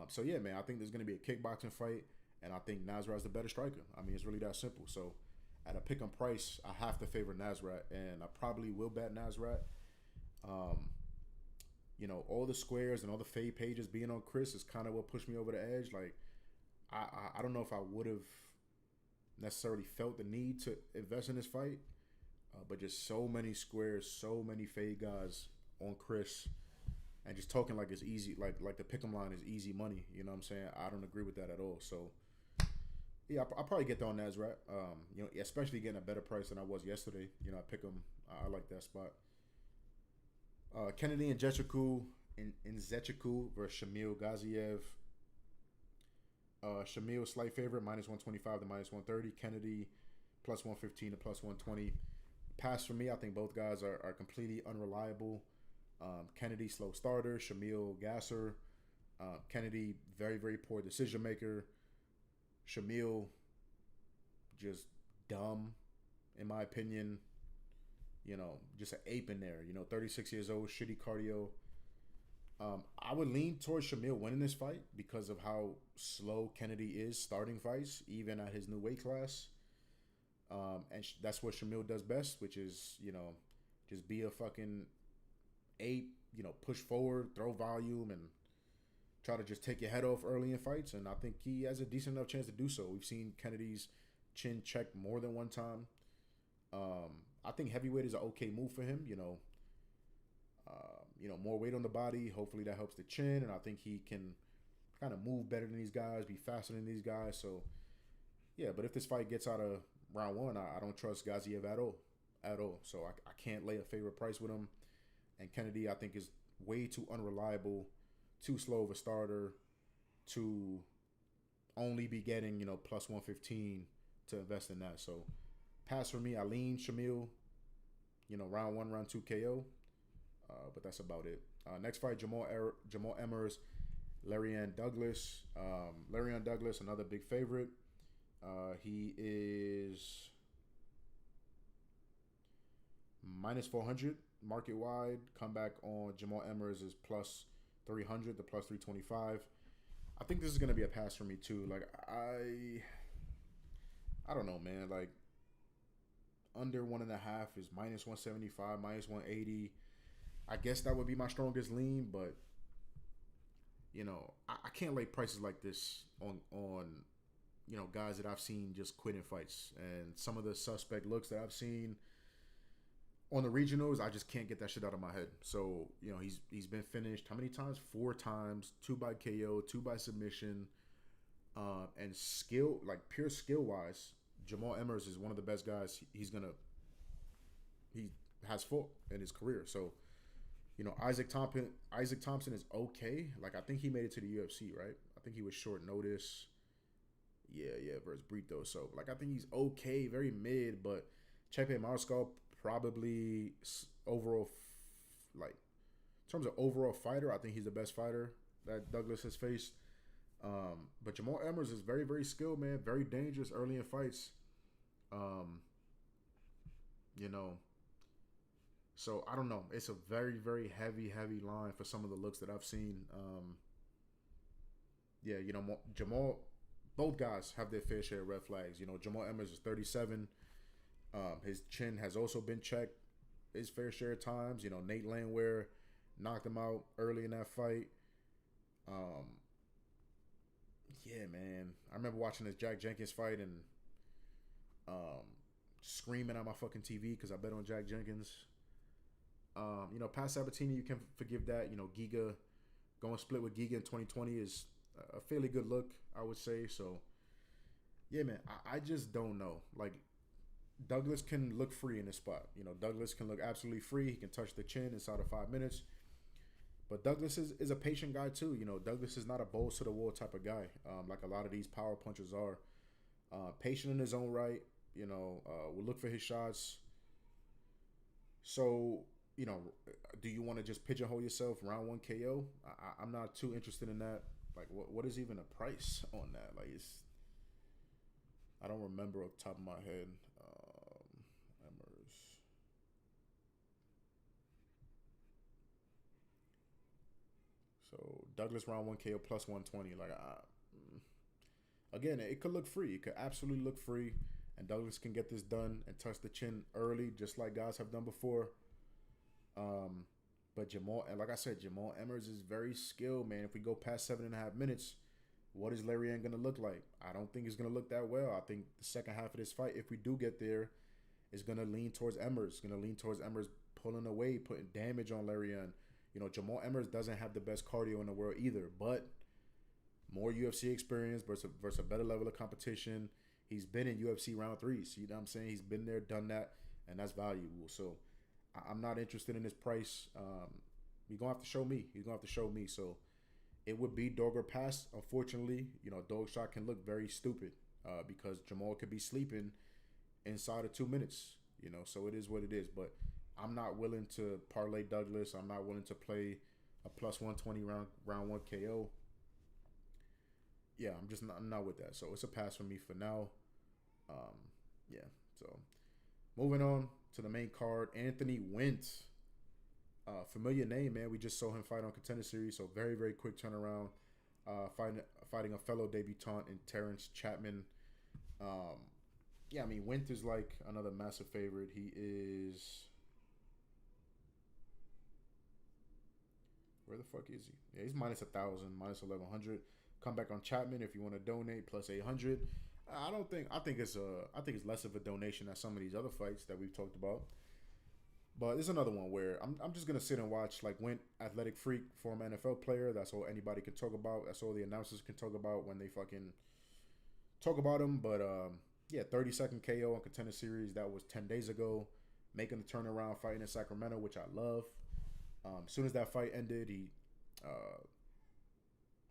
[SPEAKER 1] So, yeah, man, I think there's going to be a kickboxing fight, and I think Nasrat's the better striker. I mean, it's really that simple. So, at a pick-em price, I have to favor Nasrat, and I probably will bet Nasrat. You know, all the squares and all the fade pages being on Chris is kind of what pushed me over the edge. Like, I don't know if I would have necessarily felt the need to invest in this fight, but just so many squares, so many fade guys on Chris, and just talking like it's easy, like the pick'em line is easy money. You know what I'm saying? I don't agree with that at all. So, yeah, I'll probably get down Nasrat. You know, especially getting a better price than I was yesterday. You know, I pick him. I like that spot. Kennedy and Nzechukwu versus Shamil Gaziev. Shamil slight favorite, -125 to -130. Kennedy +115 to +120. Pass for me. I think both guys are completely unreliable. Kennedy slow starter. Shamil gasser. Kennedy very, very poor decision maker. Shamil just dumb, in my opinion. You know, just an ape in there. You know, 36 years old, shitty cardio. I would lean towards Shamil winning this fight because of how slow Kennedy is starting fights, even at his new weight class. And that's what Shamil does best, which is, you know, just be a fucking ape, you know, push forward, throw volume, and try to just take your head off early in fights. And I think he has a decent enough chance to do so. We've seen Kennedy's chin checked more than one time. I think heavyweight is an okay move for him. You know, more weight on the body. Hopefully that helps the chin, and I think he can kind of move better than these guys, be faster than these guys. So, yeah. But if this fight gets out of round one, I don't trust Gaziev at all. So I can't lay a favorite price with him. And Kennedy, I think, is way too unreliable, too slow of a starter to only be getting, you know, +115 to invest in that. So pass for me. I lean Shamil, you know, round 1, round 2 KO. But that's about it. Next fight, Jamal Emmers, Larian Douglas. Larian Douglas, another big favorite. He is -400 market wide. Comeback on Jamal Emmers is +300 to +325. I think this is gonna be a pass for me too. Like I don't know, man. Like under 1.5 is -175, -180. I guess that would be my strongest lean, but you know, I can't lay prices like this on you know, guys that I've seen just quitting fights, and some of the suspect looks that I've seen on the regionals, I just can't get that shit out of my head. So, you know, he's been finished how many times? 4 times, 2 by KO, 2 by submission, and skill, like pure skill wise, Jamal Emmers is one of the best guys he has fought in his career. So, you know, Isaac Thompson is okay. Like, I think he made it to the UFC, right? I think he was short notice. Yeah, versus Brito. So, like, I think he's okay, very mid, but Chepe Mariscal probably overall, like, in terms of overall fighter, I think he's the best fighter that Douglas has faced. But Jamal Emmers is very, very skilled, man. Very dangerous early in fights. You know, so I don't know. It's a very, very heavy line for some of the looks that I've seen. Yeah, you know, Jamal, both guys have their fair share of red flags. You know, Jamal Emmers is 37. His chin has also been checked his fair share of times. You know, Nate Landwehr knocked him out early in that fight. yeah, man. I remember watching this Jack Jenkins fight and um, screaming at my fucking TV because I bet on Jack Jenkins. Past Sabatini, you can forgive that. Giga going split with Giga in 2020 is a fairly good look, I would say. So, yeah, man, I just don't know. Like, Douglas can look free in this spot. Douglas can look absolutely free. He can touch the chin inside of 5 minutes. But Douglas is a patient guy, too. Douglas is not a balls to the wall type of guy, like a lot of these power punchers are. Patient in his own right. Will look for his shots. So, do you want to just pigeonhole yourself round one KO? I'm not too interested in that. Like, what is even a price on that? Like, I don't remember off the top of my head. Emmers. So Douglas round one KO plus 120. Like, again, it could look free. It could absolutely look free, and Douglas can get this done and touch the chin early, just like guys have done before. But Jamal, and like I said, Jamal Emmers is very skilled, man. If we go past 7.5 minutes, what is Larry Ann going to look like? I don't think it's going to look that well. I think the second half of this fight, if we do get there, is going to lean towards Emmers. Going to lean towards Emmers pulling away, putting damage on Larry Ann. Jamal Emmers doesn't have the best cardio in the world either, but more UFC experience versus a better level of competition. He's been in UFC round threes. You know what I'm saying? He's been there, done that, and that's valuable. So I'm not interested in his price. He's going to have to show me. He's going to have to show me. So it would be dog or pass. Unfortunately, dog shot can look very stupid because Jamal could be sleeping inside of 2 minutes. So it is what it is. But I'm not willing to parlay Douglas. I'm not willing to play a plus 120 round one KO. Yeah, I'm not with that. So it's a pass for me for now. Yeah. So moving on to the main card, Anthony Wentz. Familiar name, man. We just saw him fight on Contender Series, so very, very quick turnaround. Fighting a fellow debutant in Terrence Chapman. Wentz is like another massive favorite. He is... Where the fuck is he? Yeah, he's minus 1,000, minus 1,100. Come back on Chapman if you want to donate, plus 800. I think it's less of a donation than some of these other fights that we've talked about. But there's another one where I'm just gonna sit and watch. Like, Went athletic freak, former NFL player. That's all anybody can talk about. That's all the announcers can talk about when they fucking talk about him. But 30-second KO on Contender Series. That was 10 days ago. Making the turnaround, fighting in Sacramento, which I love. As soon as that fight ended, he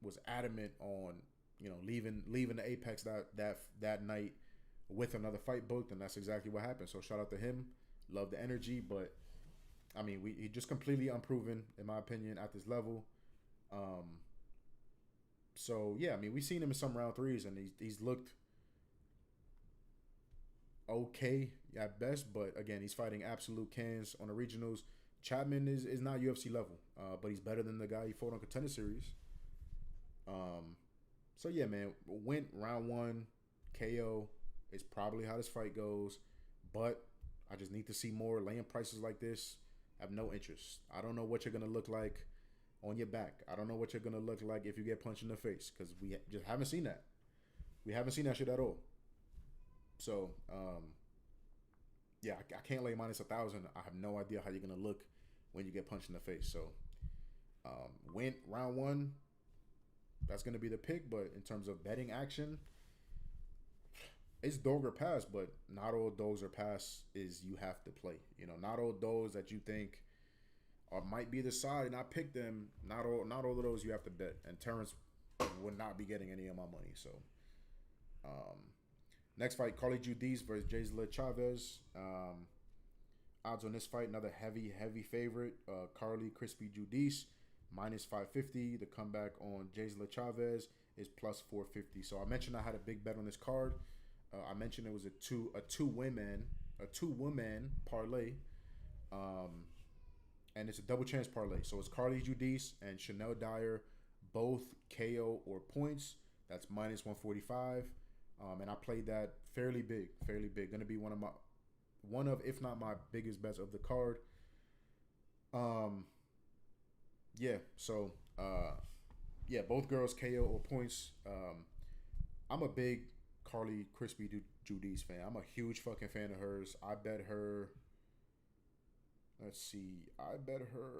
[SPEAKER 1] was adamant on leaving the Apex that night with another fight booked, and that's exactly what happened. So shout out to him. Love the energy, but he just completely unproven in my opinion at this level. We've seen him in some round threes, and he's looked okay at best. But again, he's fighting absolute cans on the regionals. Chapman is not UFC level, but he's better than the guy he fought on Contender Series. Went round one, KO is probably how this fight goes, but I just need to see more. Laying prices like this, I have no interest. I don't know what you're going to look like on your back. I don't know what you're going to look like if you get punched in the face, because we just haven't seen that. We haven't seen that shit at all. So, I can't lay minus 1,000. I have no idea how you're going to look when you get punched in the face. So, went round one. That's going to be the pick, but in terms of betting action, it's dog or pass, but not all dogs or pass is you have to play. Not all dogs that you think might be the side, and I picked them. Not all of those you have to bet. And Terrence would not be getting any of my money. So, next fight, Carly Judice versus Gisela Chavez. Odds on this fight, another heavy favorite. Carly Crispy Judice, minus 550. The comeback on Gisela Chavez is plus 450. So I mentioned I had a big bet on this card. I mentioned it was a two woman parlay, and it's a double chance parlay. So it's Carly Judice and Chanel Dyer, both KO or points. That's minus 145, and I played that fairly big. Going to be one of if not my biggest bets of the card. So Yeah, both girls KO or points. I'm a big Carly Crispy Judice fan. I'm a huge fucking fan of hers. I bet her. Let's see. I bet her.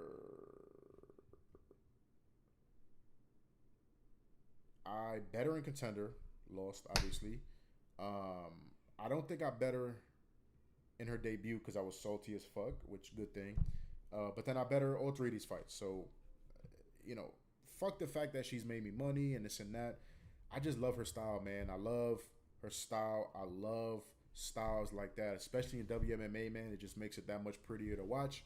[SPEAKER 1] I bet her in contender. Lost, obviously. I don't think I bet her in her debut because I was salty as fuck, which good thing. But then I bet her all three of these fights. So, you know, fuck the fact that she's made me money and this and that. I just love her style, man. I love her style. I love styles like that, especially in WMMA, man. It just makes it that much prettier to watch.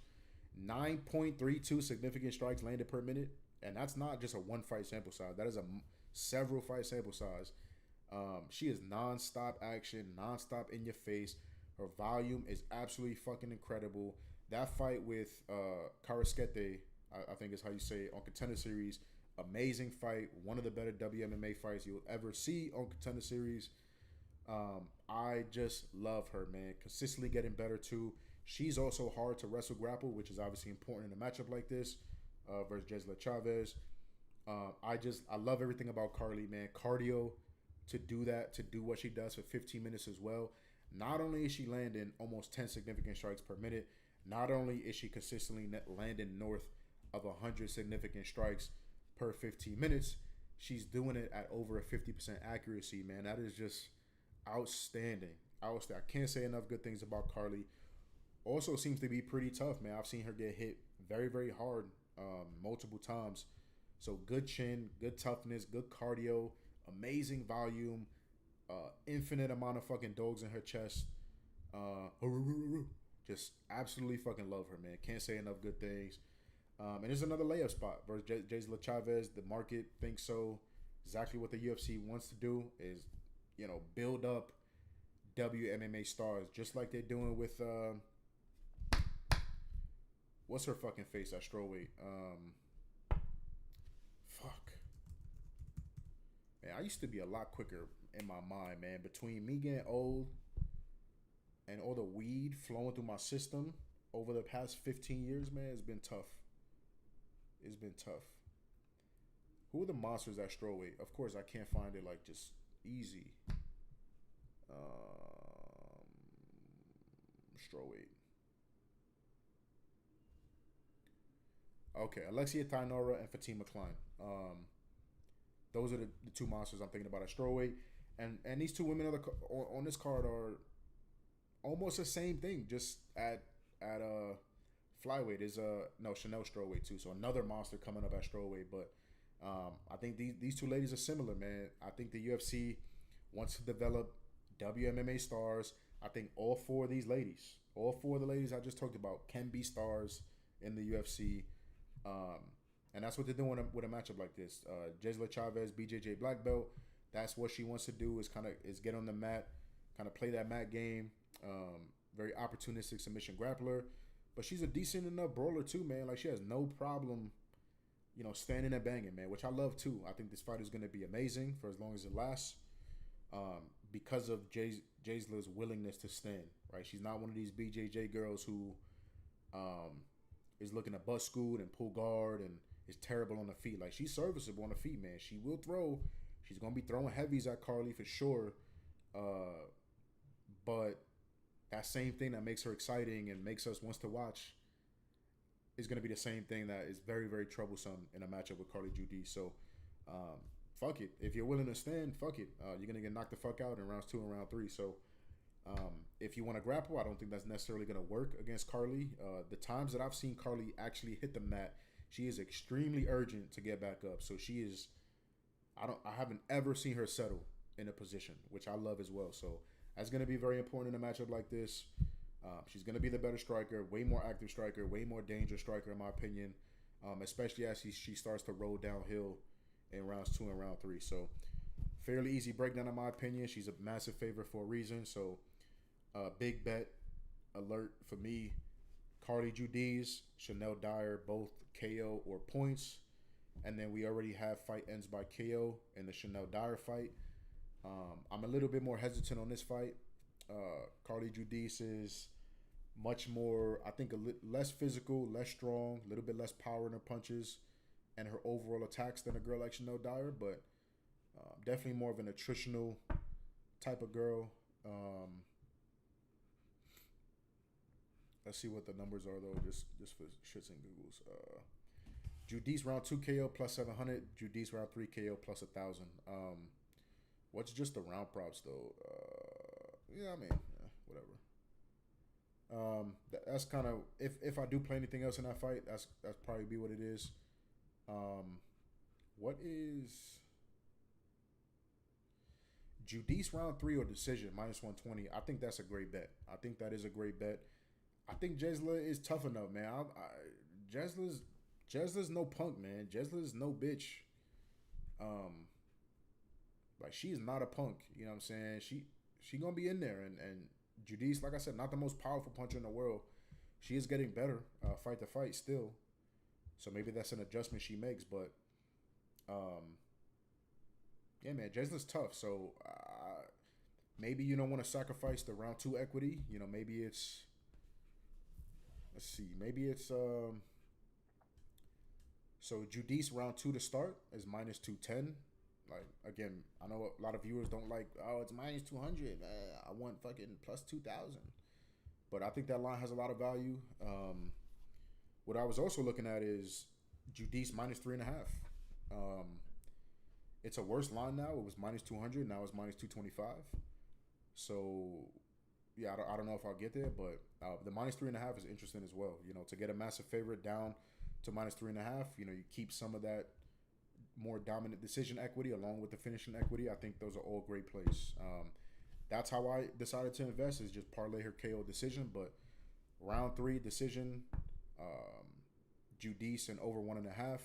[SPEAKER 1] 9.32 significant strikes landed per minute, and that's not just a one fight sample size. That is a several fight sample size. She is non-stop action, non-stop in your face. Her volume is absolutely fucking incredible. That fight with Karaskete, I think is how you say it, on Contender Series, amazing fight. One of the better WMMA fights you'll ever see on Contender Series. I just love her, man. Consistently getting better too. She's also hard to wrestle grapple, which is obviously important in a matchup like this versus Jesla Chavez. I love everything about Carly, man. Cardio to do that, to do what she does for 15 minutes as well. Not only is she landing almost 10 significant strikes per minute, not only is she consistently landing north of 100 significant strikes per 15 minutes, she's doing it at over a 50% accuracy, man. That is just outstanding. I can't say enough good things about Carly. Also seems to be pretty tough, man. I've seen her get hit very, very hard multiple times. So good chin, good toughness, good cardio, amazing volume, infinite amount of fucking dogs in her chest. Just absolutely fucking love her, man. Can't say enough good things. And there's another layup spot versus Jesla Chavez. The market thinks so. Exactly what the UFC wants to do is, build up WMMA stars, just like they're doing with what's her fucking face at strawweight? Fuck. Man, I used to be a lot quicker in my mind, man. Between me getting old and all the weed flowing through my system over the past 15 years, man, it's been tough. It's been tough. Who are the monsters at strawweight? Of course, I can't find it like just easy. Strawweight. Okay, Alexia Tainora and Fatima Klein. Those are the two monsters I'm thinking about at strawweight, and these two women on this card are almost the same thing, just at flyweight. Is no Chanel strawweight too, so another monster coming up at strawweight. But I think these two ladies are similar, man. I think the UFC wants to develop WMMA stars. I think all four of the ladies I just talked about can be stars in the UFC. And that's what they're doing with a matchup like this. Jesla Chavez, BJJ black belt. That's what she wants to do is get on the mat, kind of play that mat game. Very opportunistic submission grappler, but she's a decent enough brawler too, man. Like she has no problem, standing and banging, man, which I love too. I think this fight is going to be amazing for as long as it lasts, because of Jaisla's willingness to stand. Right, she's not one of these BJJ girls who is looking to bust scoot and pull guard and is terrible on the feet. Like she's serviceable on the feet, man. She will throw. She's gonna be throwing heavies at Carly for sure. But that same thing that makes her exciting and makes us wants to watch is gonna be the same thing that is very, very troublesome in a matchup with Carly Judy. So, fuck it. If you're willing to stand, fuck it. You're gonna get knocked the fuck out in rounds 2 and round 3. So, if you want to grapple, I don't think that's necessarily going to work against Carly. The times that I've seen Carly actually hit the mat, she is extremely urgent to get back up. So she is, I haven't ever seen her settle in a position, which I love as well. So that's going to be very important in a matchup like this. She's going to be the better striker, way more active striker, way more dangerous striker in my opinion, especially as she starts to roll downhill in rounds 2 and round 3. So fairly easy breakdown in my opinion. She's a massive favorite for a reason. So big bet alert for me. Carly Judice, Chanel Dyer, both KO or points. And then we already have fight ends by KO in the Chanel Dyer fight. I'm a little bit more hesitant on this fight. Carly Judice is much more, I think, less physical, less strong, a little bit less power in her punches. and her overall attacks than a girl like Chanel Dyer, but definitely more of an attritional type of girl. Let's see what the numbers are though, just for shits and giggles. Judice round 2 KO plus 700. Judice round 3 KO plus 1,000. What's just the round props though? Yeah, I mean, whatever. That's kind of if I do play anything else in that fight, that's probably be what it is. What is Judice round 3 or decision minus 120? I think that's a great bet. I think that is a great bet. I think Jesla is tough enough, man. Jesla's no punk, man. Jesla's no bitch. Like she is not a punk. You know what I'm saying? She gonna be in there, and Judice, like I said, not the most powerful puncher in the world. She is getting better, fight to fight still. So maybe that's an adjustment she makes, but yeah, man, Jesla's tough. So maybe you don't want to sacrifice the round 2 equity. You know, maybe it's. Let's see. Maybe it's so Judice round 2 to start is minus 210. Like again, I know a lot of viewers don't like. Oh, it's minus 200. I want fucking plus 2,000. But I think that line has a lot of value. What I was also looking at is Judice minus 3.5. It's a worse line now. It was minus 200. Now it's minus 225. So yeah, I don't know if I'll get there, but the minus 3.5 is interesting as well. You know, to get a massive favorite down to minus 3.5, you know, you keep some of that more dominant decision equity along with the finishing equity. I think those are all great plays. That's how I decided to invest, is just parlay her KO decision. But round 3 decision, Judice and over 1.5.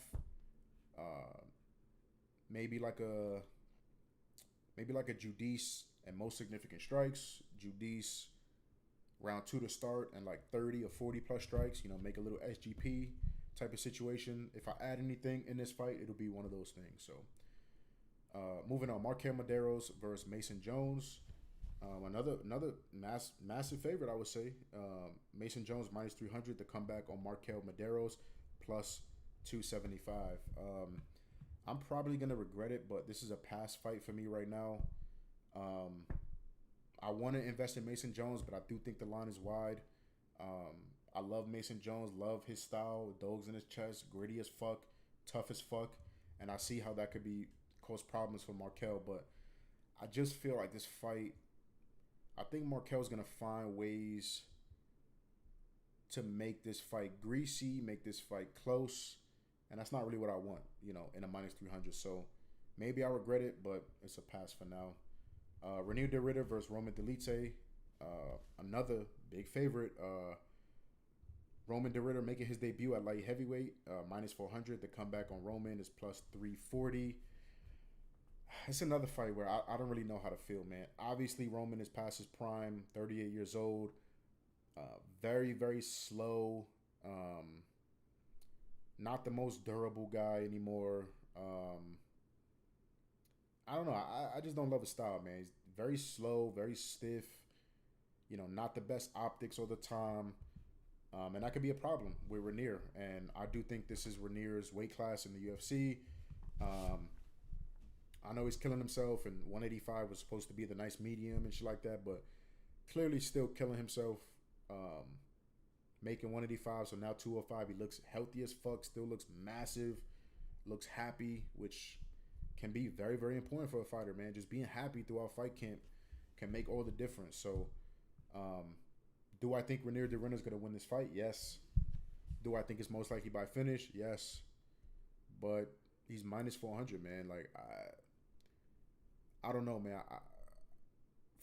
[SPEAKER 1] Maybe like a Judice and most significant strikes. Judice round 2 to start and like 30 or 40 plus strikes. You know, make a little SGP type of situation. If I add anything in this fight, it'll be one of those things. So moving on, Markel Medeiros versus Mason Jones. Another massive favorite, I would say. Mason Jones minus 300 to come back on Markel Medeiros plus 275. I'm probably gonna regret it, but this is a pass fight for me right now. I want to invest in Mason Jones, but I do think the line is wide. I love Mason Jones, love his style, dogs in his chest, gritty as fuck, tough as fuck, and I see how that could cause problems for Markel. But I just feel like this fight, I think Markel's gonna find ways to make this fight greasy, make this fight close, and that's not really what I want, you know, in a minus 300. So maybe I regret it, but it's a pass for now. Reinier de Ridder versus Roman Dolidze. Another big favorite. Roman de Ridder making his debut at light heavyweight, minus 400. The comeback on Roman is plus 340. It's another fight where I don't really know how to feel, man. Obviously, Roman is past his prime, 38 years old. Very, very slow. Not the most durable guy anymore. I don't know. I just don't love his style, man. He's very slow, very stiff. You know, not the best optics all the time. And that could be a problem with Reinier. And I do think this is Reinier's weight class in the UFC. I know he's killing himself, and 185 was supposed to be the nice medium and shit like that, but clearly still killing himself. Making 185, so now 205. He looks healthy as fuck, still looks massive, looks happy, which can be very, very important for a fighter, man. Just being happy throughout fight camp can make all the difference. So, do I think Reinier de Ridder is going to win this fight? Yes. Do I think it's most likely by finish? Yes. But he's minus 400, man. Like, I don't know, man.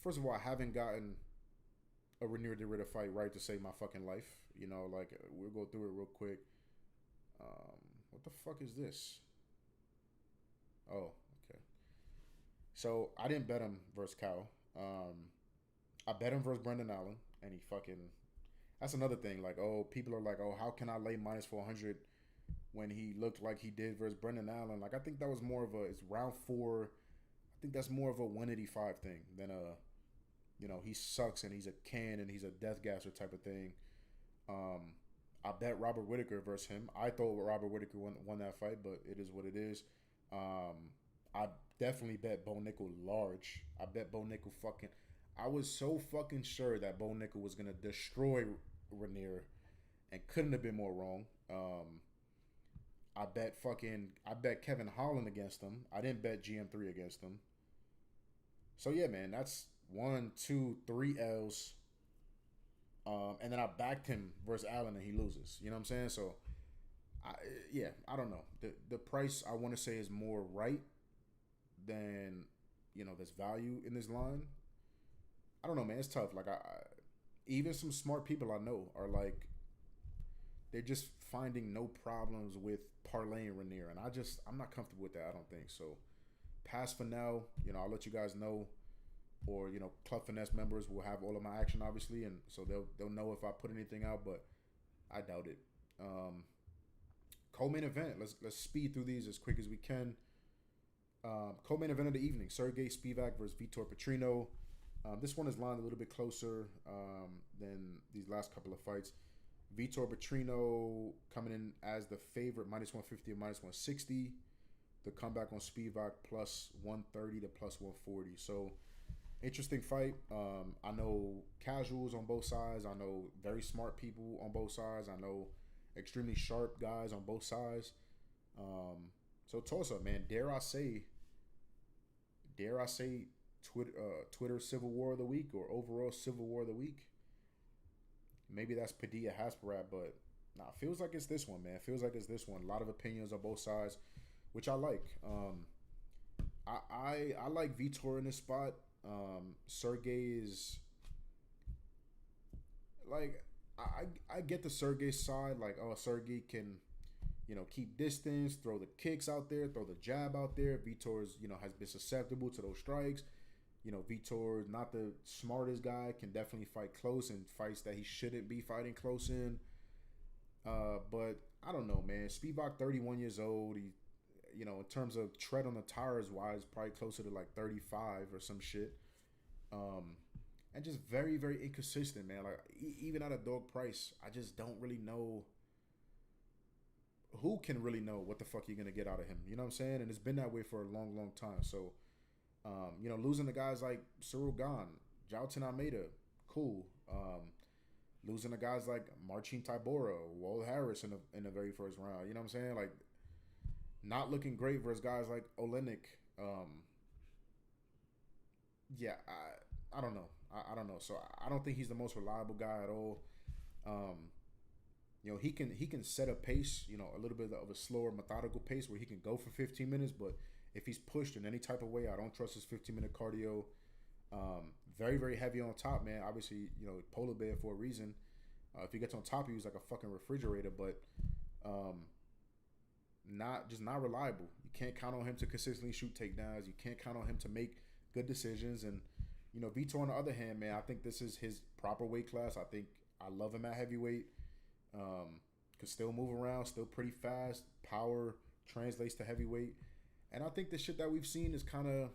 [SPEAKER 1] First of all, I haven't gotten a Reinier de Ridder fight right to save my fucking life. You know, like, we'll go through it real quick. What the fuck is this? Oh, okay. So, I didn't bet him versus Cal. I bet him versus Brendan Allen, and he fucking... That's another thing. Like, oh, people are like, oh, how can I lay minus 400 when he looked like he did versus Brendan Allen? Like, I think that was more of it's round 4. I think that's more of a 185 thing than you know, he sucks and he's a can and he's a death gasser type of thing. I bet Robert Whitaker versus him. I thought Robert Whitaker won that fight, but it is what it is. I definitely bet Bo Nickel large. I bet Bo Nickel fucking. I was so fucking sure that Bo Nickel was gonna destroy Ranier, and couldn't have been more wrong. I bet Kevin Holland against him. I didn't bet GM3 against him. So yeah, man, that's 1, 2, 3 L's. And then I backed him versus Allen and he loses. You know what I'm saying? So I yeah, I don't know. The price I want to say is more right than there's value in this line. I don't know, man. It's tough. Like I even some smart people I know are like they're just finding no problems with parlaying Ranier, and I'm not comfortable with that. I don't think so. Pass for now. I'll let you guys know, or Club Finesse members will have all of my action obviously, and so they'll know if I put anything out, but I doubt it. Co-main event. Let's speed through these as quick as we can. Co-main event of the evening: Sergey Spivak versus Vitor Petrino. This one is lined a little bit closer than these last couple of fights. Vitor Petrino coming in as the favorite, -150 and -160. The comeback on Spivak +130 to +140. So interesting fight. I know casuals on both sides. I know very smart people on both sides. I know extremely sharp guys on both sides. So toss up, man. Dare I say Twitter Civil War of the Week or overall Civil War of the Week? Maybe that's Padilla Hasparat, but nah, feels like it's this one, man. Feels like it's this one. A lot of opinions on both sides, which I like. I like Vitor in this spot. Sergey is like I get the Sergey side. Like, oh, Sergey can keep distance, throw the kicks out there, throw the jab out there. Vitor's has been susceptible to those strikes. Vitor, not the smartest guy, can definitely fight close in fights that he shouldn't be fighting close in. But I don't know, man. Spivak, 31 years old. He, in terms of tread on the tires wise, probably closer to like 35 or some shit. And just very, very inconsistent, man. Like even at a dog price, I just don't really know. Who can really know what the fuck you're gonna get out of him? You know what I'm saying? And it's been that way for a long, long time. So. Losing to guys like Cyril Gane, Jailton Almeida, cool. Losing to guys like Marcin Tybura, Walt Harris in the very first round. You know what I'm saying? Like, not looking great versus guys like Olenek. I don't know. I don't know. So I don't think he's the most reliable guy at all. He can set a pace, a little bit of a slower, methodical pace where he can go for 15 minutes, but if he's pushed in any type of way, I don't trust his 15-minute cardio. Very, very heavy on top, man. Obviously, polar bear for a reason. If he gets on top, he's like a fucking refrigerator, but not reliable. You can't count on him to consistently shoot takedowns. You can't count on him to make good decisions. And Vitor, on the other hand, man, I think this is his proper weight class. I love him at heavyweight. Could still move around, still pretty fast. Power translates to heavyweight. And I think the shit that we've seen is kind of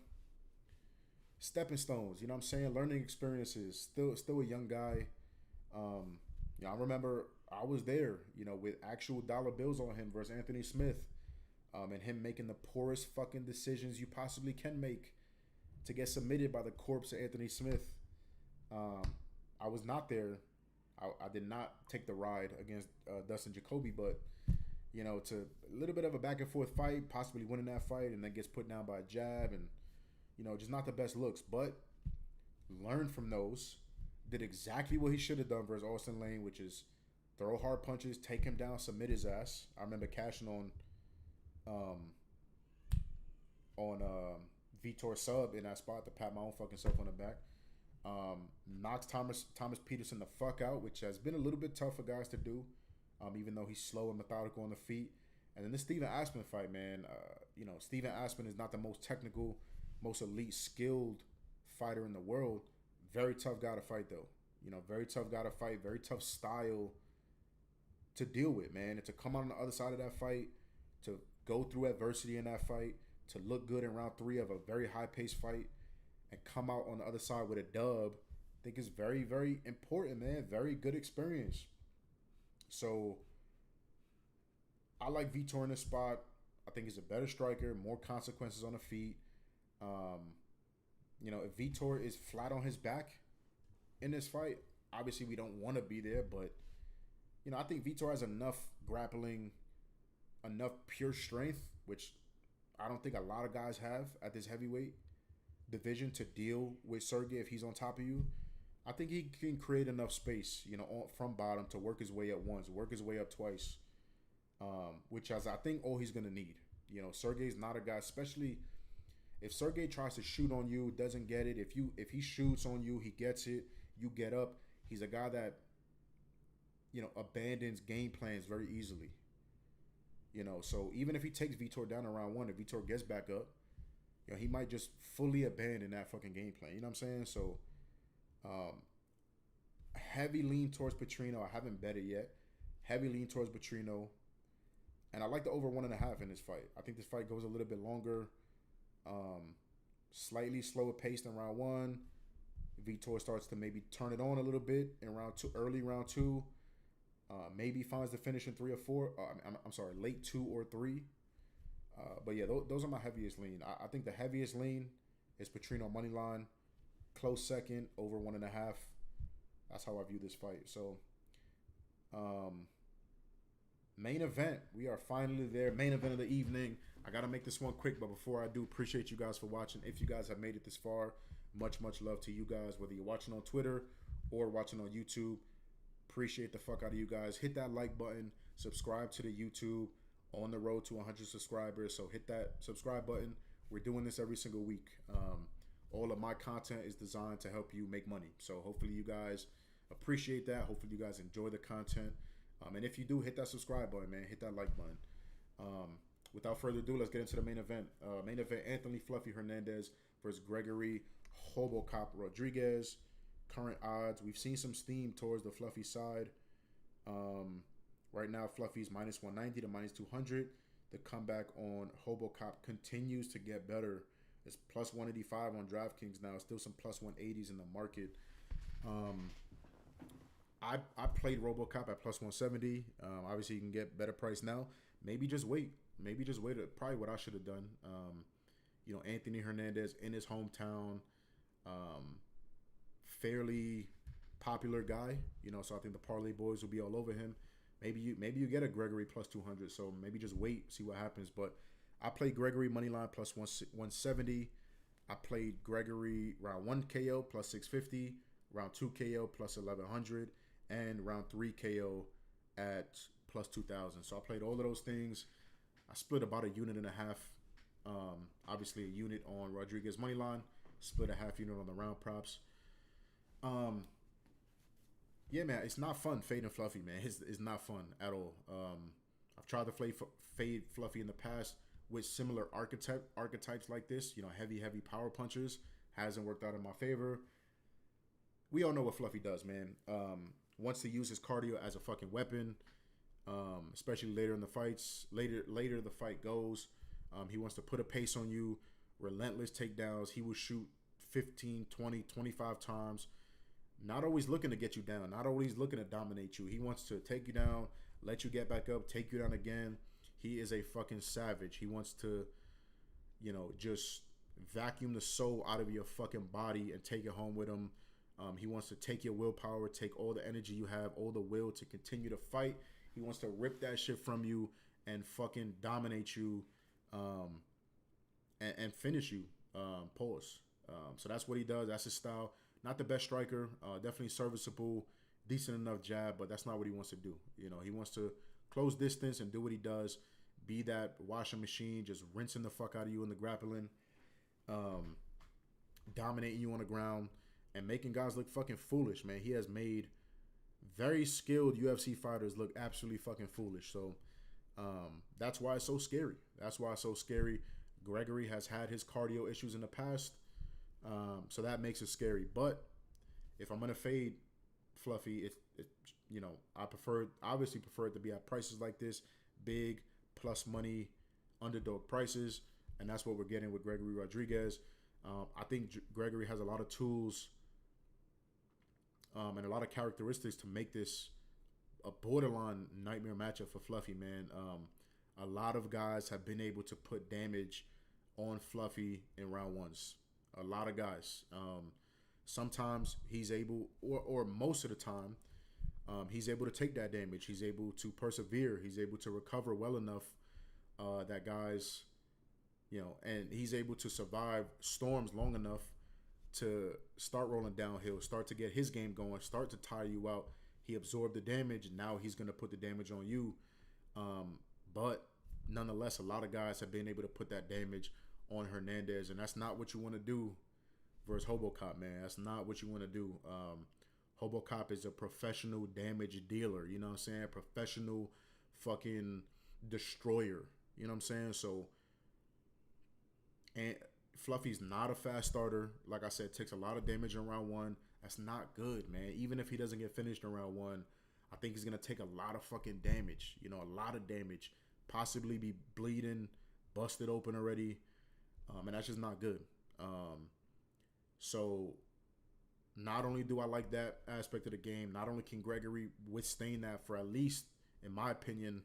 [SPEAKER 1] stepping stones. You know what I'm saying? Learning experiences. Still a young guy. I remember I was there, with actual dollar bills on him versus Anthony Smith. And him making the poorest fucking decisions you possibly can make to get submitted by the corpse of Anthony Smith. I was not there. I did not take the ride against Dustin Jacoby, but to a little bit of a back and forth fight, possibly winning that fight, and then gets put down by a jab, and just not the best looks. But learned from those, did exactly what he should have done versus Austin Lane, which is throw hard punches, take him down, submit his ass. I remember cashing on Vitor sub in that spot to pat my own fucking self on the back. Knocks Thomas Peterson the fuck out, which has been a little bit tough for guys to do. Even though he's slow and methodical on the feet. And then the Steven Aspen fight, man. Steven Aspen is not the most technical, most elite, skilled fighter in the world. Very tough guy to fight, though. Very tough guy to fight. Very tough style to deal with, man. And to come out on the other side of that fight, to go through adversity in that fight, to look good in round 3 of a very high-paced fight, and come out on the other side with a dub, I think is very, very important, man. Very good experience. So I like Vitor in this spot. I think he's a better striker, more consequences on the feet. Um, if Vitor is flat on his back in this fight, obviously we don't want to be there, but I think Vitor has enough grappling, enough pure strength, which I don't think a lot of guys have at this heavyweight division to deal with Sergey if he's on top of you. I think he can create enough space, from bottom to work his way up once, work his way up twice, which is I think all he's gonna need. Sergey's not a guy, especially if Sergey tries to shoot on you, doesn't get it. If he shoots on you, he gets it. You get up. He's a guy that abandons game plans very easily. So even if he takes Vitor down in round one, if Vitor gets back up, he might just fully abandon that fucking game plan. You know what I'm saying? So, heavy lean towards Petrino. I haven't bet it yet. Heavy lean towards Petrino. And I like the over 1.5 in this fight. I think this fight goes a little bit longer. Slightly slower paced in round one. Vitor starts to maybe turn it on a little bit in round two, early round two. Maybe finds the finish in 3 or 4. I'm sorry, late 2 or 3. But yeah, those are my heaviest lean. I think the heaviest lean is Petrino money line. Close second, over 1.5. That's how I view this fight. So, main event. We are finally there. Main event of the evening. I got to make this one quick, but before I do, appreciate you guys for watching. If you guys have made it this far, much love to you guys, whether you're watching on Twitter or watching on YouTube. Appreciate the fuck out of you guys. Hit that like button. Subscribe to the YouTube. On the road to 100 subscribers. So hit that subscribe button. We're doing this every single week. All of my content is designed to help you make money. So hopefully you guys appreciate that. Hopefully you guys enjoy the content. And if you do, hit that subscribe button, man. Hit that like button. Without further ado, let's get into the main event. Main event, Anthony Fluffy Hernandez versus Gregory Hobocop Rodriguez. Current odds, we've seen some steam towards the Fluffy side. Right now, Fluffy's minus 190 to minus 200. The comeback on Hobocop continues to get better. It's plus 185 on DraftKings now. Still some plus 180s in the market. I played Robocop at plus 170. Obviously, you can get better price now. Maybe just wait. Probably what I should have done. Anthony Hernandez in his hometown. Fairly popular guy. So I think the parlay boys will be all over him. Maybe you get a Gregory plus 200. So maybe just wait, see what happens. But I played Gregory moneyline plus 170. I played Gregory round 1 KO plus 650, round 2 KO plus 1100, and round 3 KO at plus 2000. So I played all of those things. I split about 1.5 units. Obviously a unit on Rodriguez moneyline, split a half unit on the round props. Yeah, man, it's not fun fading Fluffy, man. It's not fun at all. I've tried to fade Fluffy in the past with similar archetypes like this. Heavy power punchers. Hasn't worked out in my favor. We all know what Fluffy does, man. Wants to use his cardio as a fucking weapon, especially later in the fights. Later the fight goes. He wants to put a pace on you. Relentless takedowns. He will shoot 15, 20, 25 times. Not always looking to get you down. Not always looking to dominate you. He wants to take you down, let you get back up, take you down again. He is a fucking savage. He wants to, just vacuum the soul out of your fucking body and take it home with him. He wants to take your willpower, take all the energy you have, all the will to continue to fight. He wants to rip that shit from you and fucking dominate you and finish you. Pause. So that's what he does. That's his style. Not the best striker, definitely serviceable, decent enough jab, but that's not what he wants to do. He wants to close distance and do what he does, be that washing machine, just rinsing the fuck out of you in the grappling, dominating you on the ground, and making guys look fucking foolish, man. He has made very skilled UFC fighters look absolutely fucking foolish. So that's why it's so scary. Gregory has had his cardio issues in the past. So that makes it scary. But if I'm gonna fade Fluffy, I obviously prefer it to be at prices like this, big plus money underdog prices, and that's what we're getting with Gregory Rodriguez. I think Gregory has a lot of tools and a lot of characteristics to make this a borderline nightmare matchup for Fluffy, man. A lot of guys have been able to put damage on Fluffy in round ones. A lot of guys. Sometimes he's able, or most of the time, he's able to take that damage. He's able to persevere. He's able to recover well enough that guys, and he's able to survive storms long enough to start rolling downhill, start to get his game going, start to tire you out. He absorbed the damage. Now he's going to put the damage on you. But nonetheless, a lot of guys have been able to put that damage on Hernandez, and that's not what you want to do versus Hobocop, man. That's not what you want to do. Hobocop is a professional damage dealer, you know what I'm saying? Professional fucking destroyer, you know what I'm saying? So, and Fluffy's not a fast starter. Like I said, takes a lot of damage in round one. That's not good, man. Even if he doesn't get finished in round one, I think he's going to take a lot of fucking damage, a lot of damage, possibly be bleeding, busted open already. And that's just not good. So not only do I like that aspect of the game, not only can Gregory withstand that for at least, in my opinion,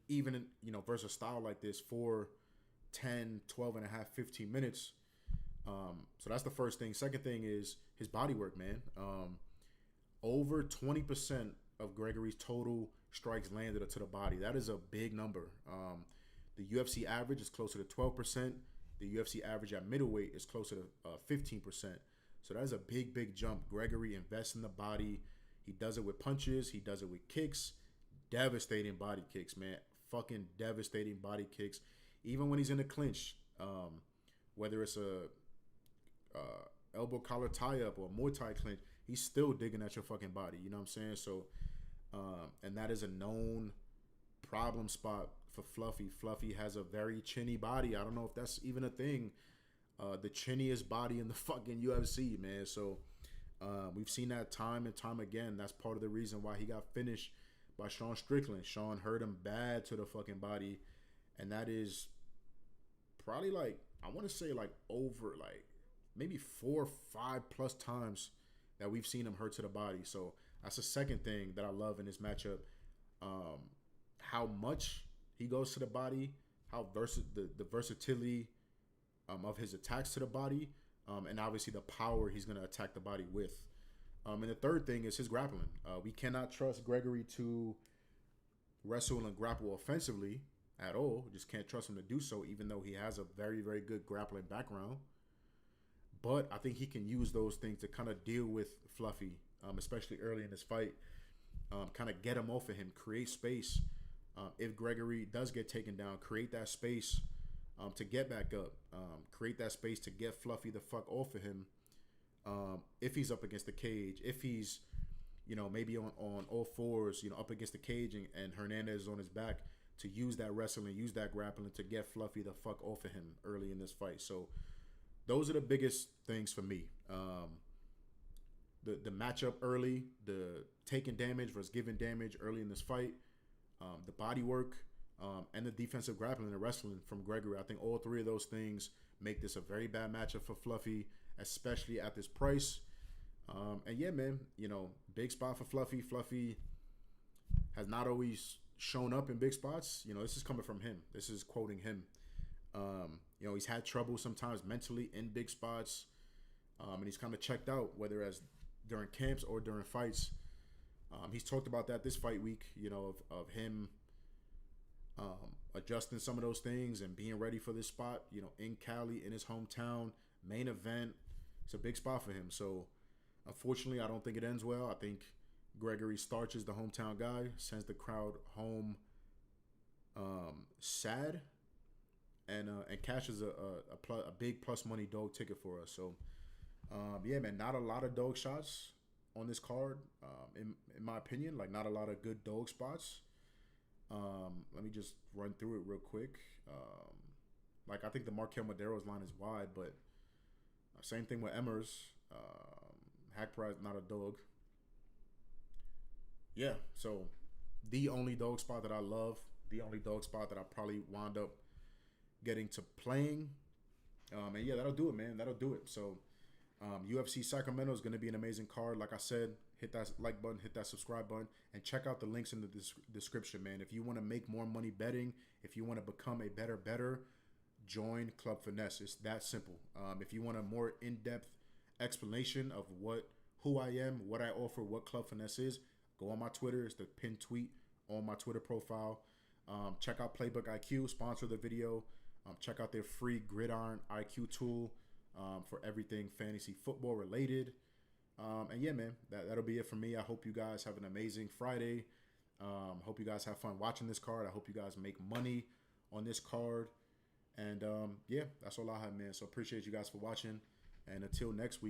[SPEAKER 1] even in, versus a style like this for 10, 12 and a half, 15 minutes. So that's the first thing. Second thing is his body work, man. Over 20% of Gregory's total strikes landed to the body. That is a big number. The UFC average is closer to 12%. The UFC average at middleweight is closer to 15%. So that is a big, big jump. Gregory invests in the body. He does it with punches. He does it with kicks. Devastating body kicks, man. Fucking devastating body kicks. Even when he's in the clinch, whether it's a elbow collar tie-up or a Muay Thai clinch, he's still digging at your fucking body. You know what I'm saying? So, and that is a known problem spot for Fluffy. Fluffy has a very chinny body. I don't know if that's even a thing. The chinniest body in the fucking UFC, man. So we've seen that time and time again. That's part of the reason why he got finished by Sean Strickland. Sean hurt him bad to the fucking body. And that is probably I want to say over maybe 4 or 5 plus times that we've seen him hurt to the body. So that's the second thing that I love in this matchup. How much he goes to the body, how the versatility of his attacks to the body, and obviously the power he's going to attack the body with. And the third thing is his grappling. We cannot trust Gregory to wrestle and grapple offensively at all. Just can't trust him to do so, even though he has a very, very good grappling background. But I think he can use those things to kind of deal with Fluffy, especially early in this fight. Kind of get him off of him, create space. If Gregory does get taken down, create that space to get back up. Create that space to get Fluffy the fuck off of him. If he's up against the cage, if he's, maybe on all fours, up against the cage and Hernandez is on his back, to use that wrestling, use that grappling to get Fluffy the fuck off of him early in this fight. So those are the biggest things for me. The matchup early, the taking damage versus giving damage early in this fight, the body work, and the defensive grappling and wrestling from Gregory. I think all three of those things make this a very bad matchup for Fluffy, especially at this price. And yeah, man, big spot for Fluffy. Fluffy has not always shown up in big spots. This is coming from him. This is quoting him. He's had trouble sometimes mentally in big spots, and he's kind of checked out, whether as during camps or during fights. He's talked about that this fight week, of him adjusting some of those things and being ready for this spot, in Cali, in his hometown, main event. It's a big spot for him. So, unfortunately, I don't think it ends well. I think Gregory starches the hometown guy, sends the crowd home sad, and cashes a big plus money dog ticket for us. So, yeah, man, not a lot of dog shots on this card, in my opinion. Not a lot of good dog spots. Let me just run through it real quick. I think the Markel Madero's line is wide, but same thing with Emmers. Hack Price, not a dog. Yeah, so the only dog spot that I love, the only dog spot that I probably wound up getting to playing. And yeah, that'll do it, man. That'll do it. So UFC Sacramento is going to be an amazing card. Like I said, hit that like button, hit that subscribe button, and check out the links in the description, man. If you want to make more money betting, if you want to become a better, join Club Finesse. It's that simple. If you want a more in-depth explanation of who I am, what I offer, what Club Finesse is, go on my Twitter. It's the pinned tweet on my Twitter profile. Check out Playbook IQ, sponsor the video. Check out their free Gridiron IQ tool for everything fantasy football related. And yeah, man, that'll be it for me. I hope you guys have an amazing Friday. Hope you guys have fun watching this card. I hope you guys make money on this card. And yeah, that's all I have, man. So appreciate you guys for watching. And until next week.